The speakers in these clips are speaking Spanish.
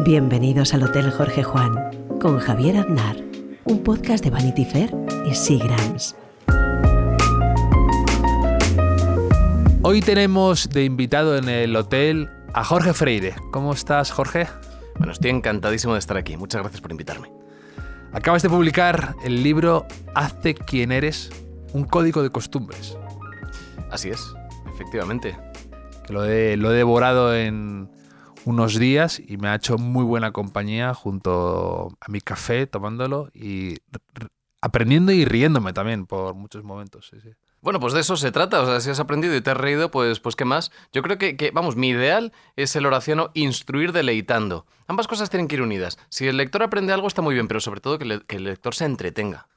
Bienvenidos al Hotel Jorge Juan con Javier Aznar, un podcast de Vanity Fair y Seagrams. Hoy tenemos de invitado en el hotel a Jorge Freire. ¿Cómo estás, Jorge? Bueno, estoy encantadísimo de estar aquí. Muchas gracias por invitarme. Acabas de publicar el libro Hazte quien eres, un código de costumbres. Así es, efectivamente. Que lo he devorado en unos días y me ha hecho muy buena compañía junto a mi café, tomándolo y aprendiendo y riéndome también por muchos momentos. Sí. Bueno, pues de eso se trata. O sea, si has aprendido y te has reído, pues ¿qué más? Yo creo que mi ideal es el horaciano instruir deleitando. Ambas cosas tienen que ir unidas. Si el lector aprende algo está muy bien, pero sobre todo que el lector se entretenga.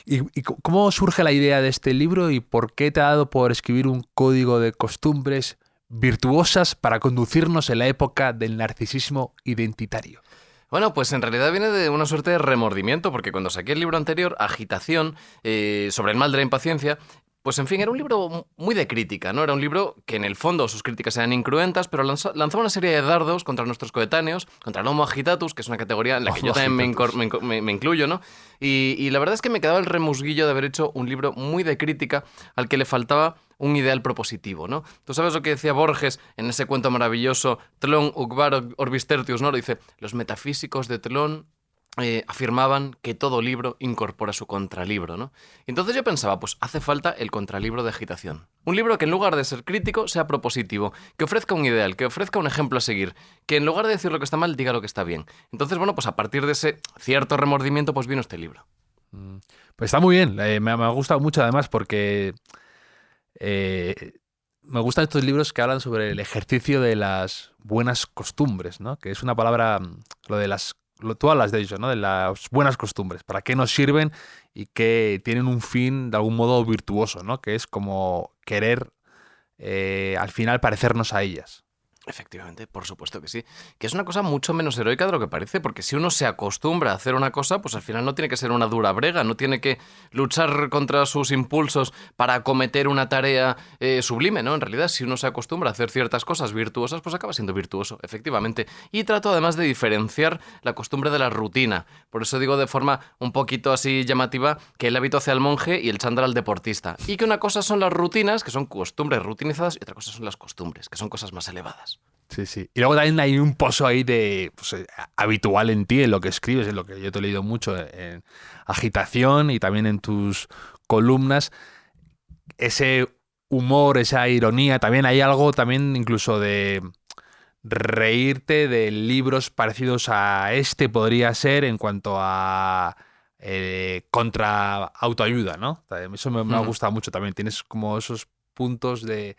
¿Y cómo surge la idea de este libro y por qué te ha dado por escribir un código de costumbres virtuosas para conducirnos en la época del narcisismo identitario? Bueno, pues en realidad viene de una suerte de remordimiento, porque cuando saqué el libro anterior, Agitación, sobre el mal de la impaciencia, pues en fin, era un libro muy de crítica, ¿no? Era un libro que en el fondo sus críticas eran incruentas, pero lanzaba una serie de dardos contra nuestros coetáneos, contra el Homo agitatus, que es una categoría en la que yo también me incluyo, ¿no? Y la verdad es que me quedaba el remusguillo de haber hecho un libro muy de crítica al que le faltaba un ideal propositivo, ¿no? Tú sabes lo que decía Borges en ese cuento maravilloso, Tlön ucbar orbis tertius, ¿no? Dice, los metafísicos de Tlön afirmaban que todo libro incorpora su contralibro, ¿no? Y entonces yo pensaba, pues hace falta el contralibro de Agitación. Un libro que en lugar de ser crítico sea propositivo, que ofrezca un ideal, que ofrezca un ejemplo a seguir, que en lugar de decir lo que está mal, diga lo que está bien. Entonces, bueno, pues a partir de ese cierto remordimiento, pues vino este libro. Pues está muy bien, me ha gustado mucho además porque me gustan estos libros que hablan sobre el ejercicio de las buenas costumbres, ¿no? Que es una palabra, tú hablas de ello, ¿no? De las buenas costumbres, para qué nos sirven y que tienen un fin de algún modo virtuoso, ¿no? Que es como querer al final parecernos a ellas. Efectivamente, por supuesto que sí. Que es una cosa mucho menos heroica de lo que parece, porque si uno se acostumbra a hacer una cosa, pues al final no tiene que ser una dura brega, no tiene que luchar contra sus impulsos para acometer una tarea sublime, ¿no? En realidad, si uno se acostumbra a hacer ciertas cosas virtuosas, pues acaba siendo virtuoso, efectivamente. Y trato además de diferenciar la costumbre de la rutina. Por eso digo de forma un poquito así llamativa que el hábito hace al monje y el chándal al deportista. Y que una cosa son las rutinas, que son costumbres rutinizadas, y otra cosa son las costumbres, que son cosas más elevadas. Sí. Y luego también hay un pozo ahí de habitual en ti, en lo que escribes, en lo que yo te he leído mucho en Agitación y también en tus columnas. Ese humor, esa ironía, también hay algo también incluso de reírte de libros parecidos a este podría ser en cuanto a contra autoayuda, ¿no? Eso me ha gustado mucho también. Tienes como esos puntos de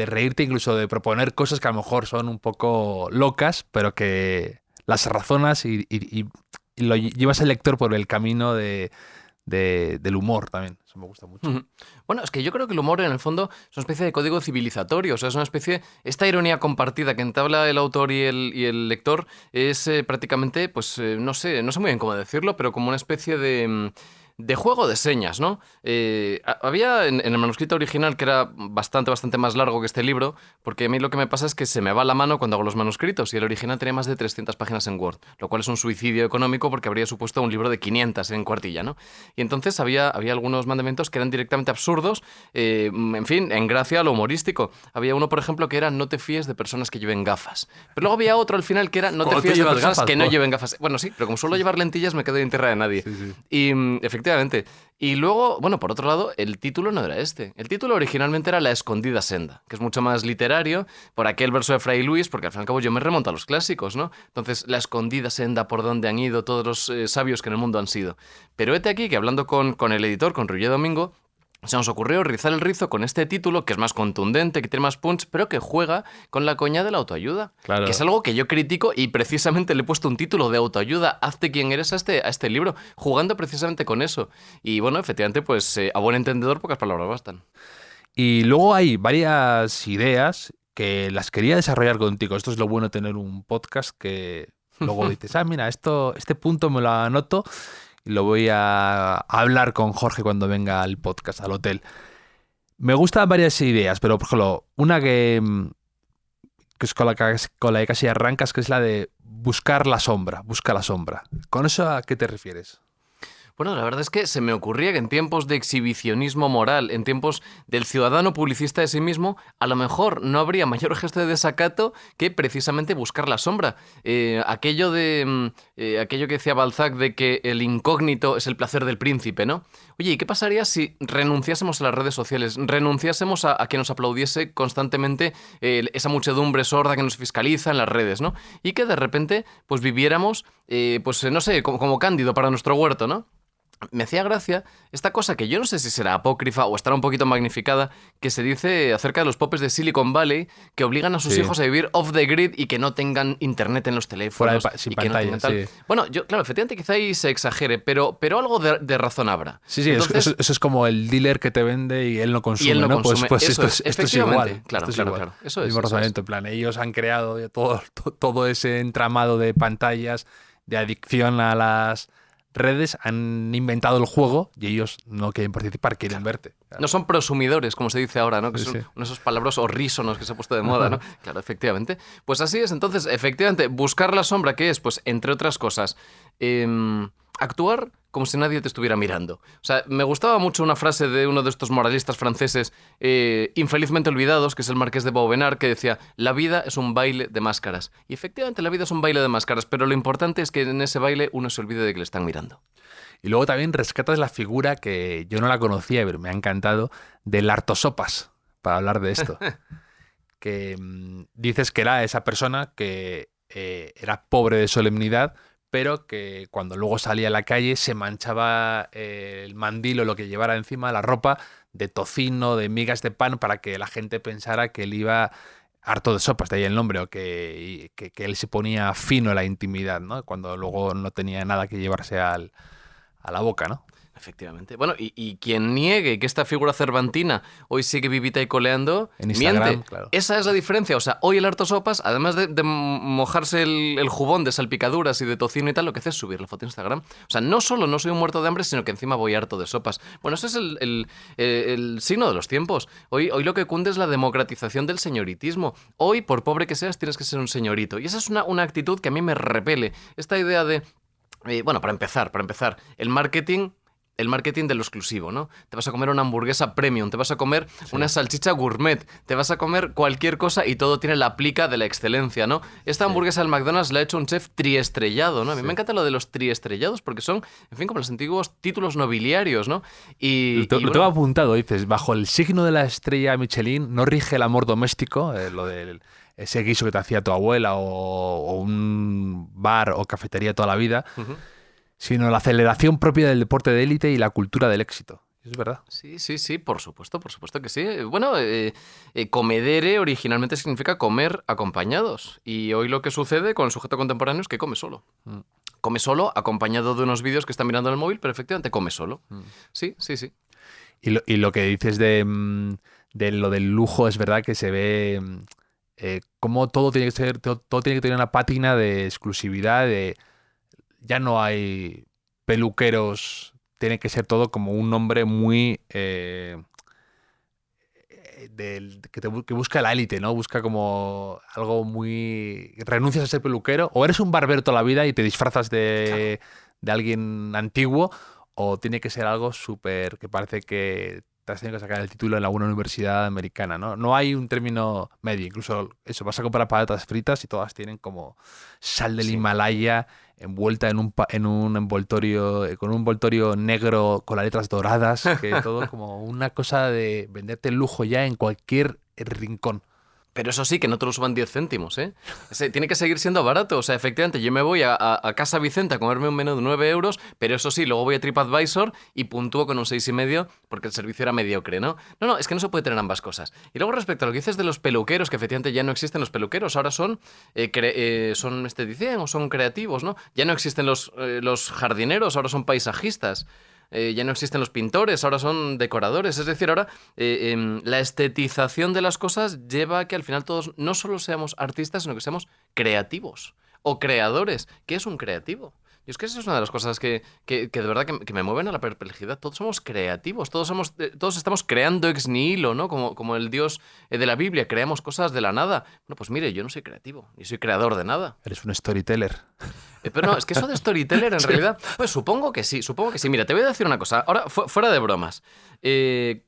reírte, incluso de proponer cosas que a lo mejor son un poco locas, pero que las razonas y lo llevas al lector por el camino del humor también. Eso me gusta mucho. Bueno, es que yo creo que el humor en el fondo es una especie de código civilizatorio, o sea, es una especie, esta ironía compartida que entabla el autor y el lector es prácticamente, pues no sé muy bien cómo decirlo, pero como una especie de juego de señas, ¿no? Había en el manuscrito original, que era bastante más largo que este libro, porque a mí lo que me pasa es que se me va la mano cuando hago los manuscritos, y el original tenía más de 300 páginas en Word, lo cual es un suicidio económico porque habría supuesto un libro de 500 en cuartilla, ¿no? Y entonces había algunos mandamientos que eran directamente absurdos, en fin, en gracia a lo humorístico. Había uno, por ejemplo, que era no te fíes de personas que lleven gafas. Pero luego había otro al final que era no te fíes de personas que no lleven gafas. Bueno, sí, pero como suelo llevar lentillas me quedo en tierra de nadie. Sí. Y efectivamente. Y luego, bueno, por otro lado, el título no era este. El título originalmente era La escondida senda, que es mucho más literario por aquel verso de Fray Luis, porque al fin y al cabo yo me remonto a los clásicos, ¿no? Entonces, la escondida senda por donde han ido todos los sabios que en el mundo han sido. Pero hete aquí que hablando con el editor, con Roger Domingo, se nos ocurrió rizar el rizo con este título, que es más contundente, que tiene más punch, pero que juega con la coña de la autoayuda. Claro. Que es algo que yo critico y precisamente le he puesto un título de autoayuda, hazte quien eres a este libro, jugando precisamente con eso. Y bueno, efectivamente, pues a buen entendedor pocas palabras bastan. Y luego hay varias ideas que las quería desarrollar contigo. Esto es lo bueno de tener un podcast que luego dices, mira, este punto me lo anoto y lo voy a hablar con Jorge cuando venga al podcast, al hotel. Me gustan varias ideas, pero por ejemplo, una que que es con la que casi arrancas, que es la de buscar la sombra, busca la sombra. ¿Con eso a qué te refieres? Bueno, la verdad es que se me ocurría que en tiempos de exhibicionismo moral, en tiempos del ciudadano publicista de sí mismo, a lo mejor no habría mayor gesto de desacato que precisamente buscar la sombra. Aquello que decía Balzac de que el incógnito es el placer del príncipe, ¿no? Oye, ¿y qué pasaría si renunciásemos a las redes sociales, renunciásemos a que nos aplaudiese constantemente esa muchedumbre sorda que nos fiscaliza en las redes, ¿no? Y que de repente pues viviéramos, pues no sé, como Cándido para nuestro huerto, ¿no? Me hacía gracia esta cosa que yo no sé si será apócrifa o estará un poquito magnificada, que se dice acerca de los popes de Silicon Valley que obligan a sus hijos a vivir off the grid y que no tengan internet en los teléfonos. Sin y que pantalla, no tengan tal. Bueno, yo, claro, efectivamente quizá ahí se exagere, pero algo de razón habrá. Sí, Entonces, eso es como el dealer que te vende y él no consume, y él no ¿no? consume. Pues Eso esto es igual. Claro, esto es claro, igual. claro. Eso El mismo es. razonamiento. En plan, ellos han creado todo ese entramado de pantallas, de adicción a las redes, han inventado el juego y ellos no quieren participar, quieren verte. Claro. No son prosumidores, como se dice ahora, ¿no? Que Sí, son sí. uno de esos palabras horrísonos que se ha puesto de moda, ¿no? Claro, efectivamente. Pues así es. Entonces, efectivamente, buscar la sombra, ¿qué es? Pues, entre otras cosas, actuar como si nadie te estuviera mirando. O sea, me gustaba mucho una frase de uno de estos moralistas franceses infelizmente olvidados, que es el Marqués de Vauvenargues, que decía: la vida es un baile de máscaras. Y efectivamente la vida es un baile de máscaras, pero lo importante es que en ese baile uno se olvide de que le están mirando. Y luego también rescatas la figura que yo no la conocía, pero me ha encantado, del hartosopas, para hablar de esto. Que dices que era esa persona que era pobre de solemnidad, pero que cuando luego salía a la calle se manchaba el mandil o lo que llevara encima, la ropa, de tocino, de migas de pan, para que la gente pensara que él iba harto de sopas, de ahí el nombre, o que él se ponía fino en la intimidad, ¿no? Cuando luego no tenía nada que llevarse a la boca, ¿no? Efectivamente. Bueno, y quien niegue que esta figura cervantina hoy sigue vivita y coleando, En Instagram, miente. claro. Esa es la diferencia. O sea, hoy el hartosopas, además de mojarse el jubón de salpicaduras y de tocino y tal, lo que hace es subir la foto a Instagram. O sea, no solo no soy un muerto de hambre, sino que encima voy harto de sopas. Bueno, ese es el signo de los tiempos. Hoy lo que cunde es la democratización del señoritismo. Hoy, por pobre que seas, tienes que ser un señorito. Y esa es una actitud que a mí me repele. Esta idea de... bueno, para empezar, el marketing de lo exclusivo, ¿no? Te vas a comer una hamburguesa premium, te vas a comer una salchicha gourmet, te vas a comer cualquier cosa y todo tiene la plica de la excelencia, ¿no? Esta hamburguesa del McDonald's la ha hecho un chef triestrellado, ¿no? A mí me encanta lo de los triestrellados porque son, en fin, como los antiguos títulos nobiliarios, ¿no? Y Lo bueno, tengo apuntado, dices, bajo el signo de la estrella Michelin no rige el amor doméstico, lo del ese guiso que te hacía tu abuela o un bar o cafetería toda la vida, sino la aceleración propia del deporte de élite y la cultura del éxito. Eso es verdad. Sí, por supuesto que sí. Bueno, comedere originalmente significa comer acompañados. Y hoy lo que sucede con el sujeto contemporáneo es que come solo. Come solo, acompañado de unos vídeos que está mirando en el móvil, pero efectivamente come solo. Sí. Y lo que dices de lo del lujo, es verdad que se ve cómo todo tiene que tener una pátina de exclusividad, ya no hay peluqueros, tiene que ser todo como un nombre muy que busca la élite, ¿no? Busca como algo muy... Renuncias a ser peluquero, o eres un barbero toda la vida y te disfrazas de alguien antiguo, o tiene que ser algo súper que parece que te has tenido que sacar el título en alguna universidad americana, ¿no? No hay un término medio. Incluso eso, vas a comprar patatas fritas y todas tienen como sal del Himalaya envuelta en un envoltorio, con un envoltorio negro con las letras doradas, que todo como una cosa de venderte el lujo ya en cualquier rincón. Pero eso sí, que no te lo suban 10 céntimos, ¿eh? Tiene que seguir siendo barato. O sea, efectivamente, yo me voy a Casa Vicente a comerme un menú de 9 euros, pero eso sí, luego voy a TripAdvisor y puntúo con un 6,5 porque el servicio era mediocre, ¿no? No, es que no se puede tener ambas cosas. Y luego respecto a lo que dices de los peluqueros, que efectivamente ya no existen los peluqueros, ahora son esteticien o son creativos, ¿no? Ya no existen los jardineros, ahora son paisajistas. Ya no existen los pintores, ahora son decoradores. Es decir, ahora la estetización de las cosas lleva a que al final todos no solo seamos artistas, sino que seamos creativos o creadores. ¿Qué es un creativo? Y es que eso es una de las cosas que de verdad que me mueven a la perplejidad. Todos somos creativos, todos estamos creando ex nihilo, ¿no? Como el Dios de la Biblia, creamos cosas de la nada. Bueno, pues mire, yo no soy creativo, ni soy creador de nada. Eres un storyteller. Pero no, es que eso de storyteller en realidad, pues supongo que sí. Mira, te voy a decir una cosa, ahora fuera de bromas.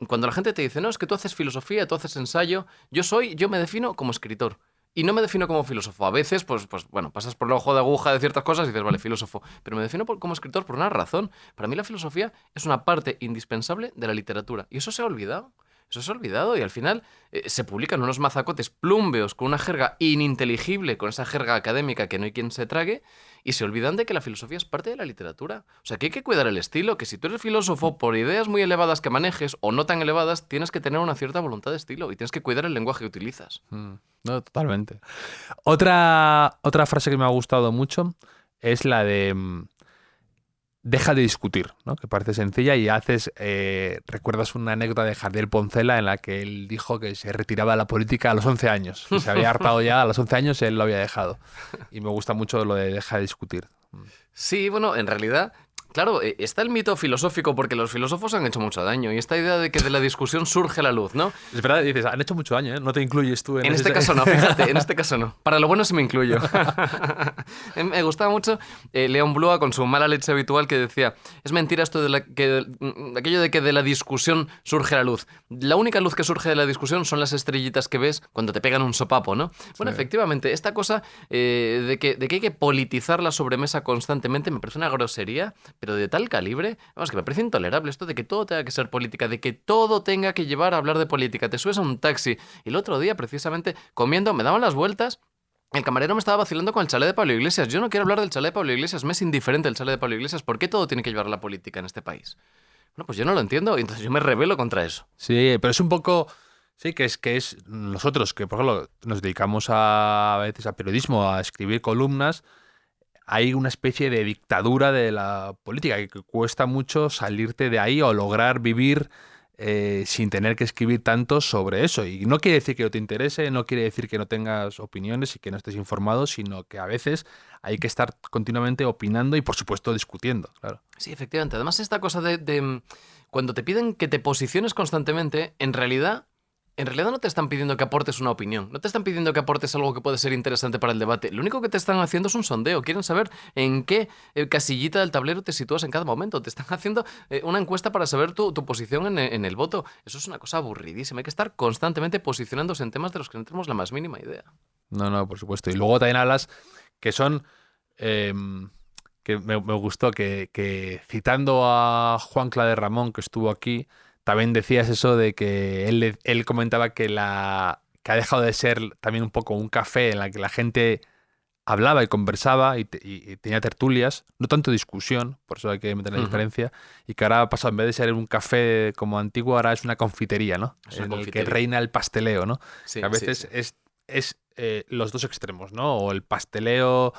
Cuando la gente te dice, no, es que tú haces filosofía, tú haces ensayo, yo me defino como escritor. Y no me defino como filósofo. A veces, pues bueno, pasas por el ojo de aguja de ciertas cosas y dices, vale, filósofo. Pero me defino como escritor por una razón. Para mí la filosofía es una parte indispensable de la literatura. Y eso se ha olvidado. Eso se ha olvidado y al final se publican unos mazacotes plúmbeos con una jerga ininteligible, con esa jerga académica que no hay quien se trague, y se olvidan de que la filosofía es parte de la literatura. O sea, que hay que cuidar el estilo, que si tú eres filósofo, por ideas muy elevadas que manejes o no tan elevadas, tienes que tener una cierta voluntad de estilo y tienes que cuidar el lenguaje que utilizas. No, totalmente. Otra frase que me ha gustado mucho es la de deja de discutir, ¿no? Que parece sencilla y recuerdas una anécdota de Jardiel Poncela en la que él dijo que se retiraba de la política a los 11 años. Que se había hartado ya, a los 11 años él lo había dejado. Y me gusta mucho lo de deja de discutir. Sí, bueno, en realidad, claro, está el mito filosófico porque los filósofos han hecho mucho daño y esta idea de que de la discusión surge la luz, ¿no? Es verdad, dices, han hecho mucho daño, ¿eh? No te incluyes tú en En este caso no, fíjate, en este caso no. Para lo bueno sí me incluyo. Me gustaba mucho Leon Blois con su mala leche habitual que decía, es mentira esto aquello de que de la discusión surge la luz. La única luz que surge de la discusión son las estrellitas que ves cuando te pegan un sopapo, ¿no? Bueno, sí. Efectivamente, esta cosa de que hay que politizar la sobremesa constantemente me parece una grosería, pero de tal calibre, vamos, que me parece intolerable esto de que todo tenga que ser política, de que todo tenga que llevar a hablar de política. Te subes a un taxi y el otro día, precisamente, comiendo, me daban las vueltas, el camarero me estaba vacilando con el chalet de Pablo Iglesias. Yo no quiero hablar del chalet de Pablo Iglesias, me es indiferente el chalet de Pablo Iglesias. ¿Por qué todo tiene que llevar la política en este país? Bueno, pues yo no lo entiendo y entonces yo me rebelo contra eso. Sí, pero es un poco... Sí, que es nosotros, que por ejemplo nos dedicamos a veces a periodismo, a escribir columnas, hay una especie de dictadura de la política que cuesta mucho salirte de ahí o lograr vivir sin tener que escribir tanto sobre eso. Y no quiere decir que no te interese, no quiere decir que no tengas opiniones y que no estés informado, sino que a veces hay que estar continuamente opinando y, por supuesto, discutiendo. Claro. Sí, efectivamente. Además, esta cosa de cuando te piden que te posiciones constantemente, en realidad no te están pidiendo que aportes una opinión, no te están pidiendo que aportes algo que puede ser interesante para el debate. Lo único que te están haciendo es un sondeo. Quieren saber en qué casillita del tablero te sitúas en cada momento. Te están haciendo una encuesta para saber tu posición en el voto. Eso es una cosa aburridísima. Hay que estar constantemente posicionándose en temas de los que no tenemos la más mínima idea. No, por supuesto. Y luego también hablas que son... que me gustó que citando a Juan Clade Ramón, que estuvo aquí, también decías eso de que él comentaba que ha dejado de ser también un poco un café en la que la gente hablaba y conversaba y tenía tertulias, no tanto discusión, por eso hay que meter la diferencia, y que ahora ha pasado, en vez de ser un café como antiguo, ahora es una confitería, ¿no? En el que reina el pasteleo, ¿no? Sí, que a veces sí. es los dos extremos, ¿no? O el pasteleo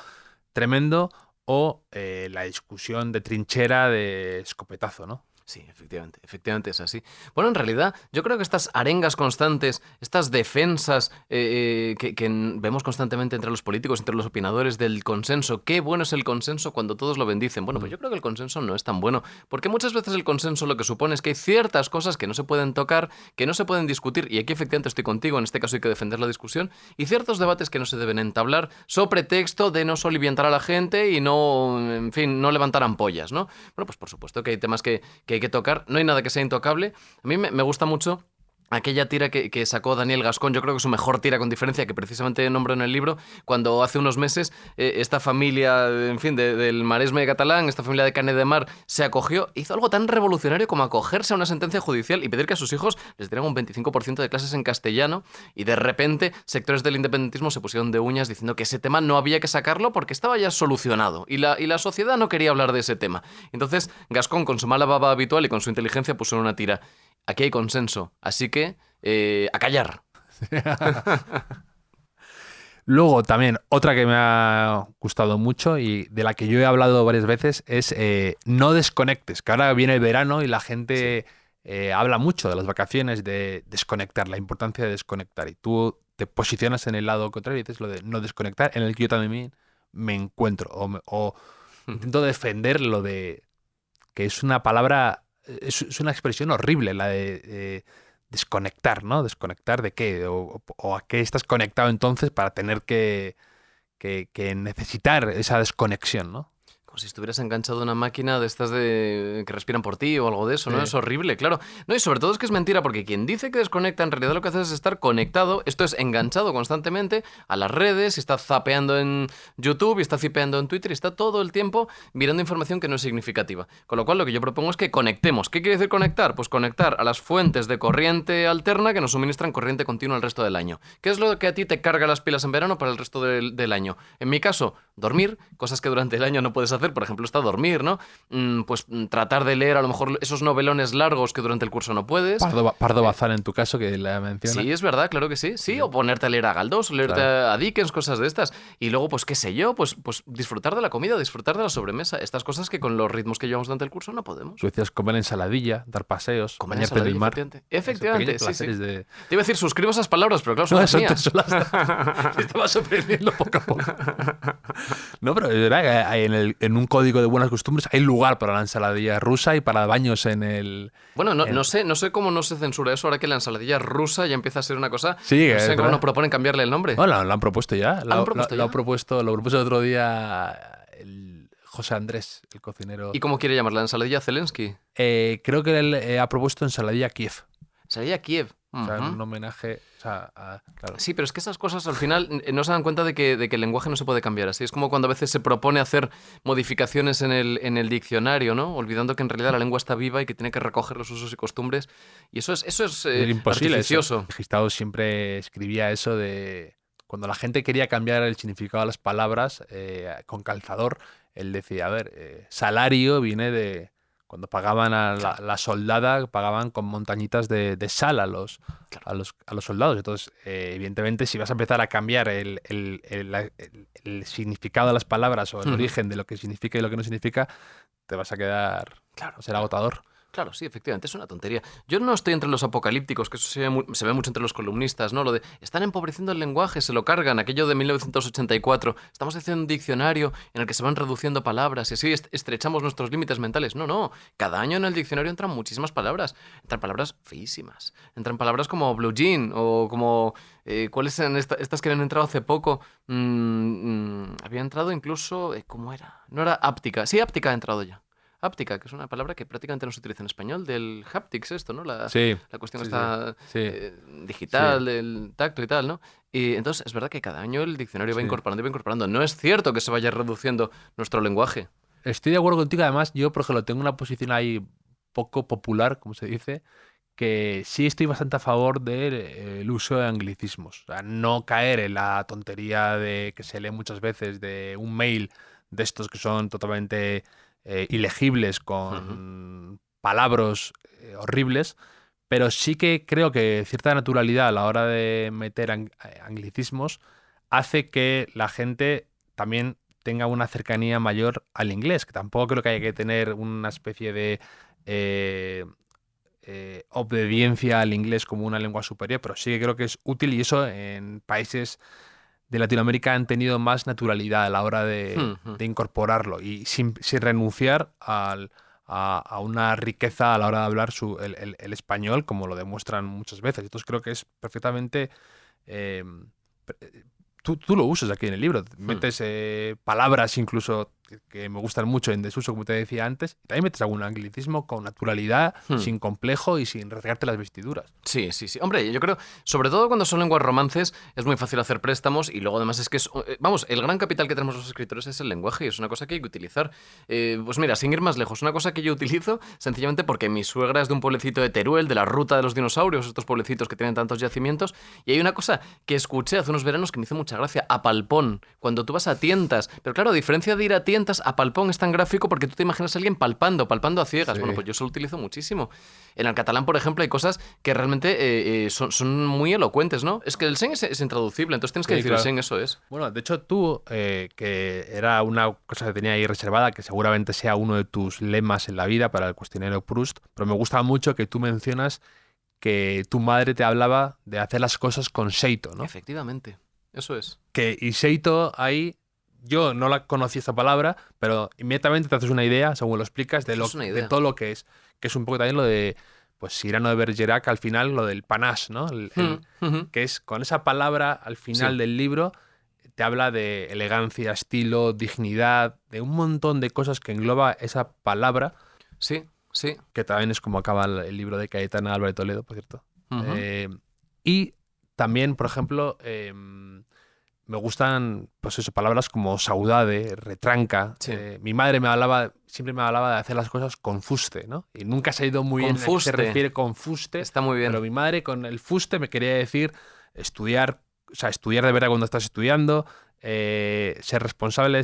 tremendo o la discusión de trinchera de escopetazo, ¿no? Sí, efectivamente es así. Bueno, en realidad, yo creo que estas arengas constantes, estas defensas que vemos constantemente entre los políticos, entre los opinadores del consenso, qué bueno es el consenso cuando todos lo bendicen. Bueno, pues yo creo que el consenso no es tan bueno, porque muchas veces el consenso lo que supone es que hay ciertas cosas que no se pueden tocar, que no se pueden discutir, y aquí efectivamente estoy contigo, en este caso hay que defender la discusión, y ciertos debates que no se deben entablar so pretexto de no soliviantar a la gente y no, en fin, no levantar ampollas, ¿no? Bueno, pues por supuesto que hay temas que hay que tocar, no hay nada que sea intocable. A mí me gusta mucho aquella tira que sacó Daniel Gascón, yo creo que es su mejor tira con diferencia, que precisamente nombro en el libro, cuando hace unos meses esta familia, en fin, del Maresme catalán, esta familia de Canet de Mar, se acogió, hizo algo tan revolucionario como acogerse a una sentencia judicial y pedir que a sus hijos les dieran un 25% de clases en castellano, y de repente sectores del independentismo se pusieron de uñas diciendo que ese tema no había que sacarlo porque estaba ya solucionado, y la sociedad no quería hablar de ese tema. Entonces Gascón, con su mala baba habitual y con su inteligencia, puso en una tira: aquí hay consenso, así que a callar. Luego también otra que me ha gustado mucho y de la que yo he hablado varias veces es no desconectes, que ahora viene el verano y la gente habla mucho de las vacaciones, de desconectar, la importancia de desconectar, y tú te posicionas en el lado contrario y dices lo de no desconectar, en el que yo también me encuentro o intento defender lo de que es una palabra, es una expresión horrible, la de desconectar, ¿no? ¿Desconectar de qué? O a qué estás conectado entonces para tener que necesitar esa desconexión, ¿no? Como si estuvieras enganchado a una máquina de estas de que respiran por ti o algo de eso, ¿no? Sí. Es horrible, claro. No, y sobre todo es que es mentira, porque quien dice que desconecta, en realidad lo que hace es estar conectado, esto es enganchado constantemente a las redes, y está zapeando en YouTube, y está zipeando en Twitter, y está todo el tiempo mirando información que no es significativa. Con lo cual, lo que yo propongo es que conectemos. ¿Qué quiere decir conectar? Pues conectar a las fuentes de corriente alterna que nos suministran corriente continua el resto del año. ¿Qué es lo que a ti te carga las pilas en verano para el resto del año? En mi caso, dormir, cosas que durante el año no puedes hacer, por ejemplo, está dormir, ¿no? Pues tratar de leer a lo mejor esos novelones largos que durante el curso no puedes. Pardo Bazán en tu caso, que la menciona. Sí, es verdad, claro que sí. Sí, o ponerte a leer a Galdós, o leerte Claro. a Dickens, cosas de estas. Y luego, pues qué sé yo, pues disfrutar de la comida, disfrutar de la sobremesa. Estas cosas que con los ritmos que llevamos durante el curso no podemos. Tú decías comer ensaladilla, dar paseos, Comer bañarte en el ensaladilla, mar. efectivamente. Esos pequeños Sí, sí. placeres Te iba a decir, suscribo esas palabras, pero claro, son No, las eso mías. te estaba sorprendiendo poco a poco. No, pero es verdad que en un código de buenas costumbres hay lugar para la ensaladilla rusa y para baños en el... Bueno, no sé cómo no se censura eso ahora que la ensaladilla rusa ya empieza a ser una cosa. Sí, no es sé cómo verdad. nos proponen cambiarle el nombre. Bueno, lo han propuesto ya. ¿Lo han propuesto ya? Lo propuso el otro día el José Andrés, el cocinero. ¿Y cómo quiere llamarla? ¿Ensaladilla Zelensky? Creo que él ha propuesto ensaladilla Kiev. Ensaladilla Kiev. O sea, en Ujú. un homenaje. O sea, claro. Sí, pero es que esas cosas al final no se dan cuenta de que el lenguaje no se puede cambiar así. Es como cuando a veces se propone hacer modificaciones en el diccionario, ¿no? Olvidando que en realidad la lengua está viva y que tiene que recoger los usos y costumbres. Y eso es Era imposible. artificioso. Gistao siempre escribía eso de... Cuando la gente quería cambiar el significado de las palabras con calzador, él decía, a ver, salario viene de... Cuando pagaban a la soldada, pagaban con montañitas de sal a los soldados. Entonces, evidentemente, si vas a empezar a cambiar el significado de las palabras o el origen de lo que significa y lo que no significa, te vas a quedar... Claro, será agotador. Claro, sí, efectivamente, es una tontería. Yo no estoy entre los apocalípticos, que eso se ve mucho entre los columnistas, ¿no? Lo de, están empobreciendo el lenguaje, se lo cargan, aquello de 1984, estamos haciendo un diccionario en el que se van reduciendo palabras y así estrechamos nuestros límites mentales. No, cada año en el diccionario entran muchísimas palabras, entran palabras feísimas, entran palabras como blue jean o como... ¿Cuáles eran estas que habían entrado hace poco? Había entrado incluso... ¿Cómo era? No era áptica, sí, áptica ha entrado ya. Háptica, que es una palabra que prácticamente no se utiliza en español, del haptics esto, ¿no? La cuestión sí, está sí. digital, Sí. del tacto y tal, ¿no? Y entonces es verdad que cada año el diccionario va Sí. incorporando. No es cierto que se vaya reduciendo nuestro lenguaje. Estoy de acuerdo contigo. Además, yo, por ejemplo, tengo una posición ahí poco popular, como se dice, que sí estoy bastante a favor del uso de anglicismos. O sea, no caer en la tontería de que se lee muchas veces de un mail de estos que son totalmente ilegibles con palabras horribles, pero sí que creo que cierta naturalidad a la hora de meter anglicismos hace que la gente también tenga una cercanía mayor al inglés, que tampoco creo que haya que tener una especie de obediencia al inglés como una lengua superior, pero sí que creo que es útil y eso en países de Latinoamérica han tenido más naturalidad a la hora de incorporarlo y sin renunciar a una riqueza a la hora de hablar el español, como lo demuestran muchas veces. Entonces creo que es perfectamente... Tú lo usas aquí en el libro, metes palabras incluso que me gustan mucho en desuso, como te decía antes, y también metes algún anglicismo con naturalidad, sin complejo y sin rasgarte las vestiduras. Sí. Hombre, yo creo, sobre todo cuando son lenguas romances, es muy fácil hacer préstamos y luego además es que el gran capital que tenemos los escritores es el lenguaje y es una cosa que hay que utilizar. Pues mira, sin ir más lejos, una cosa que yo utilizo sencillamente porque mi suegra es de un pueblecito de Teruel, de la ruta de los dinosaurios, estos pueblecitos que tienen tantos yacimientos, y hay una cosa que escuché hace unos veranos que me hizo mucha gracia, apalpón, cuando tú vas a tientas, pero claro, a diferencia de ir a tientas, apalpón es tan gráfico porque tú te imaginas a alguien palpando a ciegas. Sí. Bueno, pues yo eso lo utilizo muchísimo. En el catalán, por ejemplo, hay cosas que realmente son muy elocuentes, ¿no? Es que el sen es intraducible, entonces tienes que decir claro. el sen, eso es. Bueno, de hecho tú, que era una cosa que tenía ahí reservada, que seguramente sea uno de tus lemas en la vida para el cuestionario Proust, pero me gusta mucho que tú mencionas que tu madre te hablaba de hacer las cosas con seito, ¿no? Efectivamente, eso es. Y seito ahí yo no la conocí esta palabra, pero inmediatamente te haces una idea, según lo explicas, de, Eso es una idea. de todo lo que es un poco también lo de, pues Cyrano de Bergerac, al final, lo del panache, ¿no? Que es, con esa palabra, al final Sí. del libro, te habla de elegancia, estilo, dignidad, de un montón de cosas que engloba esa palabra, Sí, sí. que también es como acaba el libro de Cayetana Álvarez de Toledo, por cierto. Ujú. Y también, por ejemplo, me gustan, pues eso, palabras como saudade, retranca. Sí. Mi madre siempre me hablaba de hacer las cosas con fuste, ¿no? Y nunca se ha ido muy Con bien a qué se fuste. refiere con fuste. Está muy bien. Pero mi madre con el fuste me quería decir estudiar, o sea, estudiar de verdad cuando estás estudiando, ser responsable,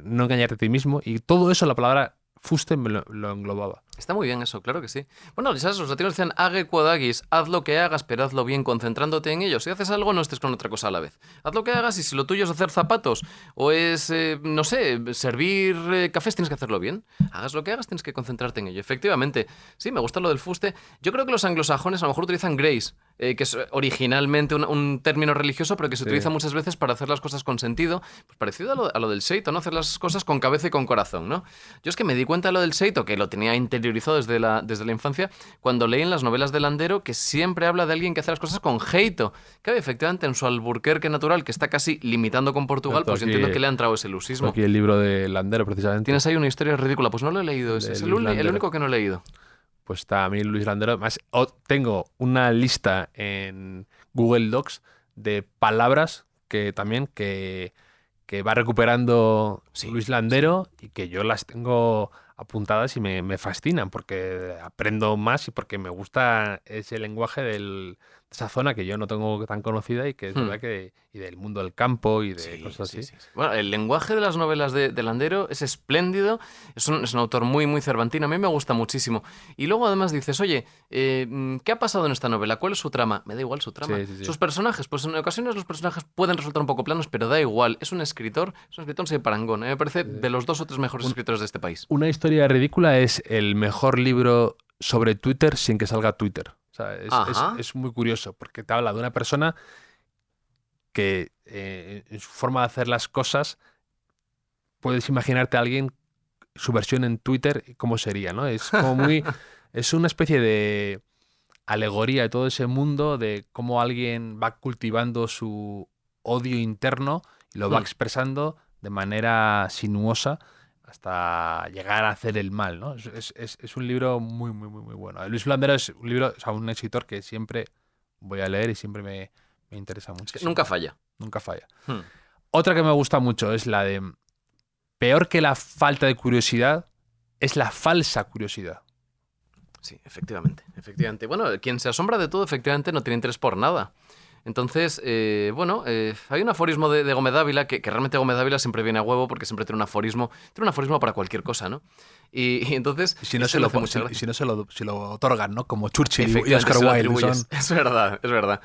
no engañarte a ti mismo. Y todo eso, la palabra fuste me lo englobaba. Está muy bien eso, claro que sí. Bueno, ¿sabes? Los latinos decían age quod agis, haz lo que hagas, pero hazlo bien concentrándote en ello. Si haces algo, no estés con otra cosa a la vez. Haz lo que hagas y si lo tuyo es hacer zapatos o es, no sé, servir cafés, tienes que hacerlo bien. Hagas lo que hagas, tienes que concentrarte en ello. Efectivamente, sí, me gusta lo del fuste. Yo creo que los anglosajones a lo mejor utilizan grace, que es originalmente un término religioso, pero que se utiliza muchas veces para hacer las cosas con sentido, pues parecido a lo del seito, ¿no? Hacer las cosas con cabeza y con corazón, ¿no? Yo es que me di cuenta de lo del seito, que lo tenía interiorizado desde la infancia, cuando leí en las novelas de Landero que siempre habla de alguien que hace las cosas con jeito. Que efectivamente en su Alburquerque natural, que está casi limitando con Portugal, pues yo entiendo que le ha entrado ese lusismo. Aquí el libro de Landero, precisamente. Tienes ahí una historia ridícula, pues no lo he leído, ese es el único que no he leído. Pues está a mí Luis Landero. Más, tengo una lista en Google Docs de palabras que también que va recuperando Luis Landero y que yo las tengo apuntadas y me fascinan porque aprendo más y porque me gusta ese lenguaje de esa zona que yo no tengo tan conocida y que es verdad que y del mundo del campo y de cosas así. Sí. Bueno, el lenguaje de las novelas de Landero es espléndido, es un autor muy, muy cervantino, a mí me gusta muchísimo. Y luego además dices, oye, ¿qué ha pasado en esta novela? ¿Cuál es su trama? Me da igual su trama. Sí. Sus personajes, pues en ocasiones los personajes pueden resultar un poco planos, pero da igual, es un escritor sin parangón. Me parece de los 2 o 3 mejores escritores de este país. Una historia ridícula es el mejor libro sobre Twitter sin que salga Twitter. O sea, es muy curioso porque te habla de una persona que en su forma de hacer las cosas puedes imaginarte a alguien, su versión en Twitter, cómo sería, ¿no? Es como muy... es una especie de alegoría de todo ese mundo de cómo alguien va cultivando su odio interno y lo va expresando de manera sinuosa hasta llegar a hacer el mal, ¿no? Es un libro muy, muy, muy, muy bueno. Luis Landero es un libro, o sea, un escritor que siempre voy a leer y siempre me interesa mucho. Nunca falla. Nunca falla. Otra que me gusta mucho es la de peor que la falta de curiosidad es la falsa curiosidad. Sí, efectivamente. Bueno, quien se asombra de todo, efectivamente, no tiene interés por nada. Entonces, hay un aforismo de Gómez Dávila, que realmente Gómez Dávila siempre viene a huevo porque siempre tiene un aforismo para cualquier cosa, ¿no? Y entonces... Y si no, se lo otorgan, ¿no? Como Churchill y Oscar Wilde. Es verdad.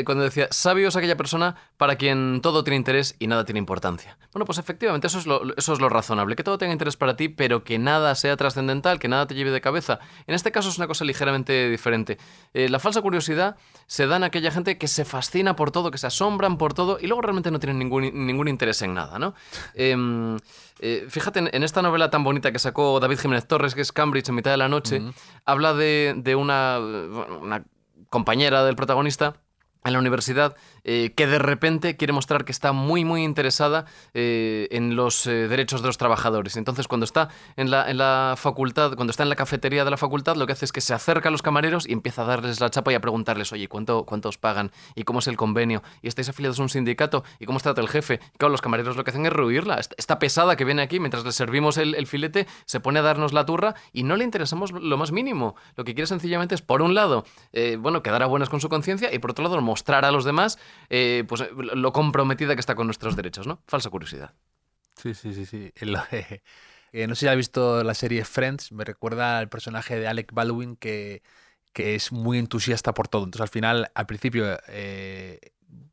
Cuando decía, sabio es aquella persona para quien todo tiene interés y nada tiene importancia. Bueno, pues efectivamente, eso es lo razonable, que todo tenga interés para ti, pero que nada sea trascendental, que nada te lleve de cabeza. En este caso es una cosa ligeramente diferente. La falsa curiosidad se da en aquella gente que se fascina por todo, que se asombran por todo y luego realmente no tienen ningún interés en nada, ¿no? Fíjate, en esta novela tan bonita que sacó David Jiménez Torres, que es Cambridge en mitad de la noche, habla de una compañera del protagonista en la universidad que de repente quiere mostrar que está muy, muy interesada en los derechos de los trabajadores. Entonces, cuando está en la facultad, cuando está en la cafetería de la facultad, lo que hace es que se acerca a los camareros y empieza a darles la chapa y a preguntarles, oye, ¿cuánto os pagan? ¿Y cómo es el convenio? ¿Y estáis afiliados a un sindicato? ¿Y cómo os trata el jefe? Y claro, los camareros lo que hacen es rehuirla. Esta pesada que viene aquí, mientras le servimos el filete, se pone a darnos la turra y no le interesamos lo más mínimo. Lo que quiere sencillamente es, por un lado, quedar a buenas con su conciencia y por otro lado, mostrar a los demás pues lo comprometida que está con nuestros derechos, ¿no? Falsa curiosidad. Sí. No sé si has visto la serie Friends, me recuerda al personaje de Alec Baldwin que es muy entusiasta por todo. Entonces, al final, al principio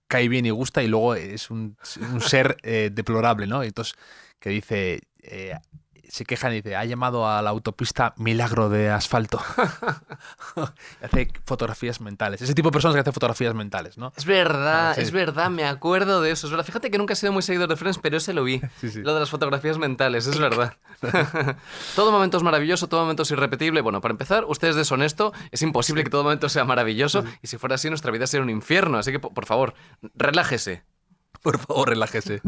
cae bien y gusta y luego es un ser deplorable, ¿no? Entonces, que dice, se quejan y dice, ha llamado a la autopista Milagro de Asfalto. Hace fotografías mentales. Ese tipo de personas que hacen fotografías mentales, ¿no? Es verdad, Sí. es verdad, me acuerdo de eso. Es verdad. Fíjate que nunca he sido muy seguidor de Friends, pero ese lo vi. Sí. Lo de las fotografías mentales, es verdad. Todo momento es maravilloso, todo momento es irrepetible. Bueno, para empezar, usted es deshonesto, es imposible que todo momento sea maravilloso, y si fuera así, nuestra vida sería un infierno. Así que, por favor, relájese. Por favor, relájese.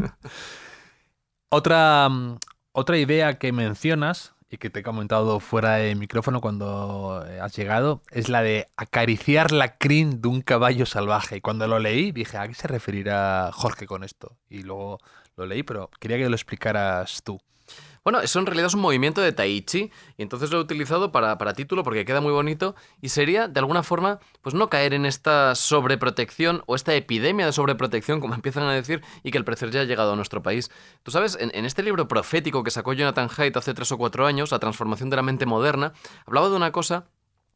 Otra idea que mencionas y que te he comentado fuera de micrófono cuando has llegado es la de acariciar la crin de un caballo salvaje. Y cuando lo leí dije, ¿a qué se referirá Jorge con esto? Y luego lo leí, pero quería que lo explicaras tú. Bueno, eso en realidad es un movimiento de Tai Chi, y entonces lo he utilizado para título porque queda muy bonito, y sería, de alguna forma, pues no caer en esta sobreprotección o esta epidemia de sobreprotección, como empiezan a decir, y que al parecer ya ha llegado a nuestro país. Tú sabes, en este libro profético que sacó Jonathan Haidt hace 3 o 4 años, La transformación de la mente moderna, hablaba de una cosa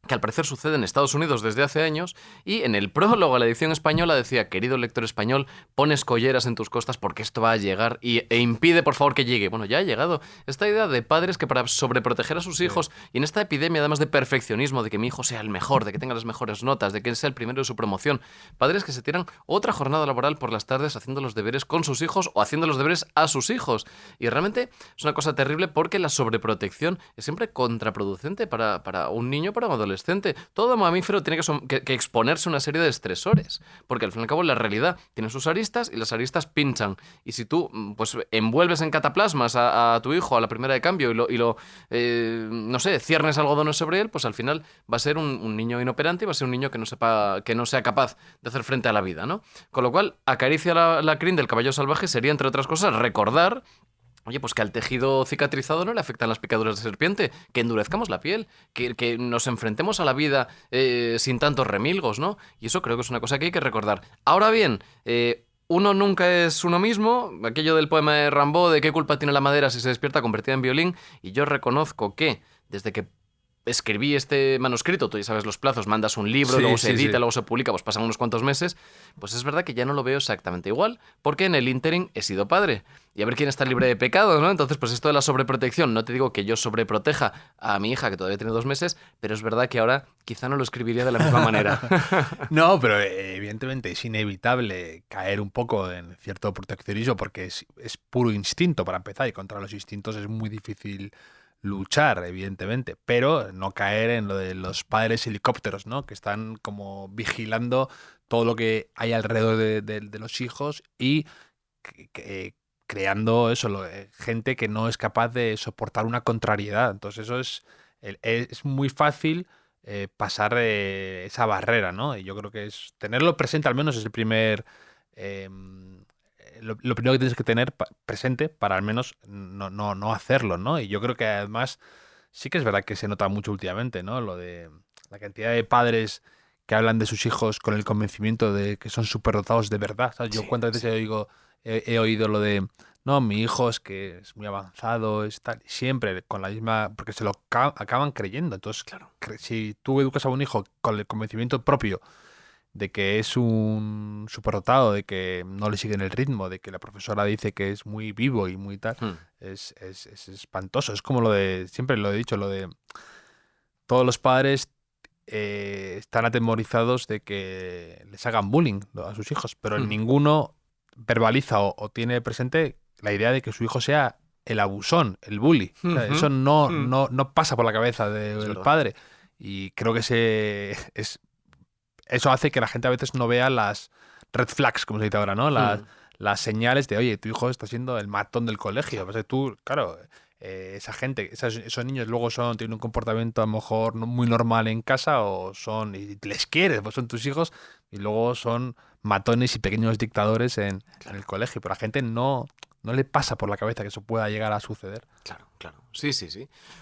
que al parecer sucede en Estados Unidos desde hace años, y en el prólogo a la edición española decía, querido lector español, pones colleras en tus costas porque esto va a llegar e impide por favor que llegue. Bueno, ya ha llegado. Esta idea de padres que para sobreproteger a sus hijos, y en esta epidemia además de perfeccionismo, de que mi hijo sea el mejor, de que tenga las mejores notas, de que él sea el primero de su promoción, padres que se tiran otra jornada laboral por las tardes haciendo los deberes con sus hijos o haciendo los deberes a sus hijos. Y realmente es una cosa terrible porque la sobreprotección es siempre contraproducente para un niño, para un adolescente. Todo mamífero tiene que exponerse a una serie de estresores, porque al fin y al cabo la realidad tiene sus aristas y las aristas pinchan. Y si tú pues envuelves en cataplasmas a tu hijo a la primera de cambio y lo no sé, ciernes algodones sobre él, pues al final va a ser un niño inoperante y va a ser un niño que no sea capaz de hacer frente a la vida, ¿no? Con lo cual, acaricia la crin del caballo salvaje sería, entre otras cosas, recordar, oye, pues que al tejido cicatrizado no le afectan las picaduras de serpiente, que endurezcamos la piel, que nos enfrentemos a la vida sin tantos remilgos, ¿no? Y eso creo que es una cosa que hay que recordar. Ahora bien, uno nunca es uno mismo, aquello del poema de Rimbaud de qué culpa tiene la madera si se despierta convertida en violín, y yo reconozco que desde que escribí este manuscrito, tú ya sabes los plazos, mandas un libro, Sí, luego se edita, sí. luego se publica, pues pasan unos cuantos meses, pues es verdad que ya no lo veo exactamente igual, porque en el ínterin he sido padre. Y a ver quién está libre de pecado, ¿no? Entonces, pues esto de la sobreprotección, no te digo que yo sobreproteja a mi hija, que todavía tiene 2 meses, pero es verdad que ahora quizá no lo escribiría de la misma manera. No, pero evidentemente es inevitable caer un poco en cierto proteccionismo porque es puro instinto para empezar, y contra los instintos es muy difícil luchar, evidentemente, pero no caer en lo de los padres helicópteros, ¿no? Que están como vigilando todo lo que hay alrededor de los hijos y creando eso, gente que no es capaz de soportar una contrariedad. Entonces eso es muy fácil pasar esa barrera, ¿no? Y yo creo que tenerlo presente al menos es el primer... lo primero que tienes que tener presente para al menos no hacerlo, ¿no? Y yo creo que además sí que es verdad que se nota mucho últimamente, ¿no? Lo de la cantidad de padres que hablan de sus hijos con el convencimiento de que son superdotados de verdad, ¿sabes? Yo Sí, cuántas veces he oído lo de, no, mi hijo es que es muy avanzado, es tal, y siempre con la misma, porque se lo acaban creyendo. Entonces, claro. si tú educas a un hijo con el convencimiento propio de que es un superdotado, de que no le siguen el ritmo, de que la profesora dice que es muy vivo y muy tal, es espantoso. Es como lo de, siempre lo he dicho, lo de todos los padres están atemorizados de que les hagan bullying a sus hijos, pero ninguno verbaliza o tiene presente la idea de que su hijo sea el abusón, el bully. O sea, eso no pasa por la cabeza del padre. Y creo que eso hace que la gente a veces no vea las red flags, como se dice ahora, ¿no? Las señales de, oye, tu hijo está siendo el matón del colegio. O sea, tú, claro, esa gente, esos niños luego tienen un comportamiento a lo mejor muy normal en casa y les quieres, pues son tus hijos, y luego son matones y pequeños dictadores en el colegio. Pero a la gente no le pasa por la cabeza que eso pueda llegar a suceder. Claro. Sí.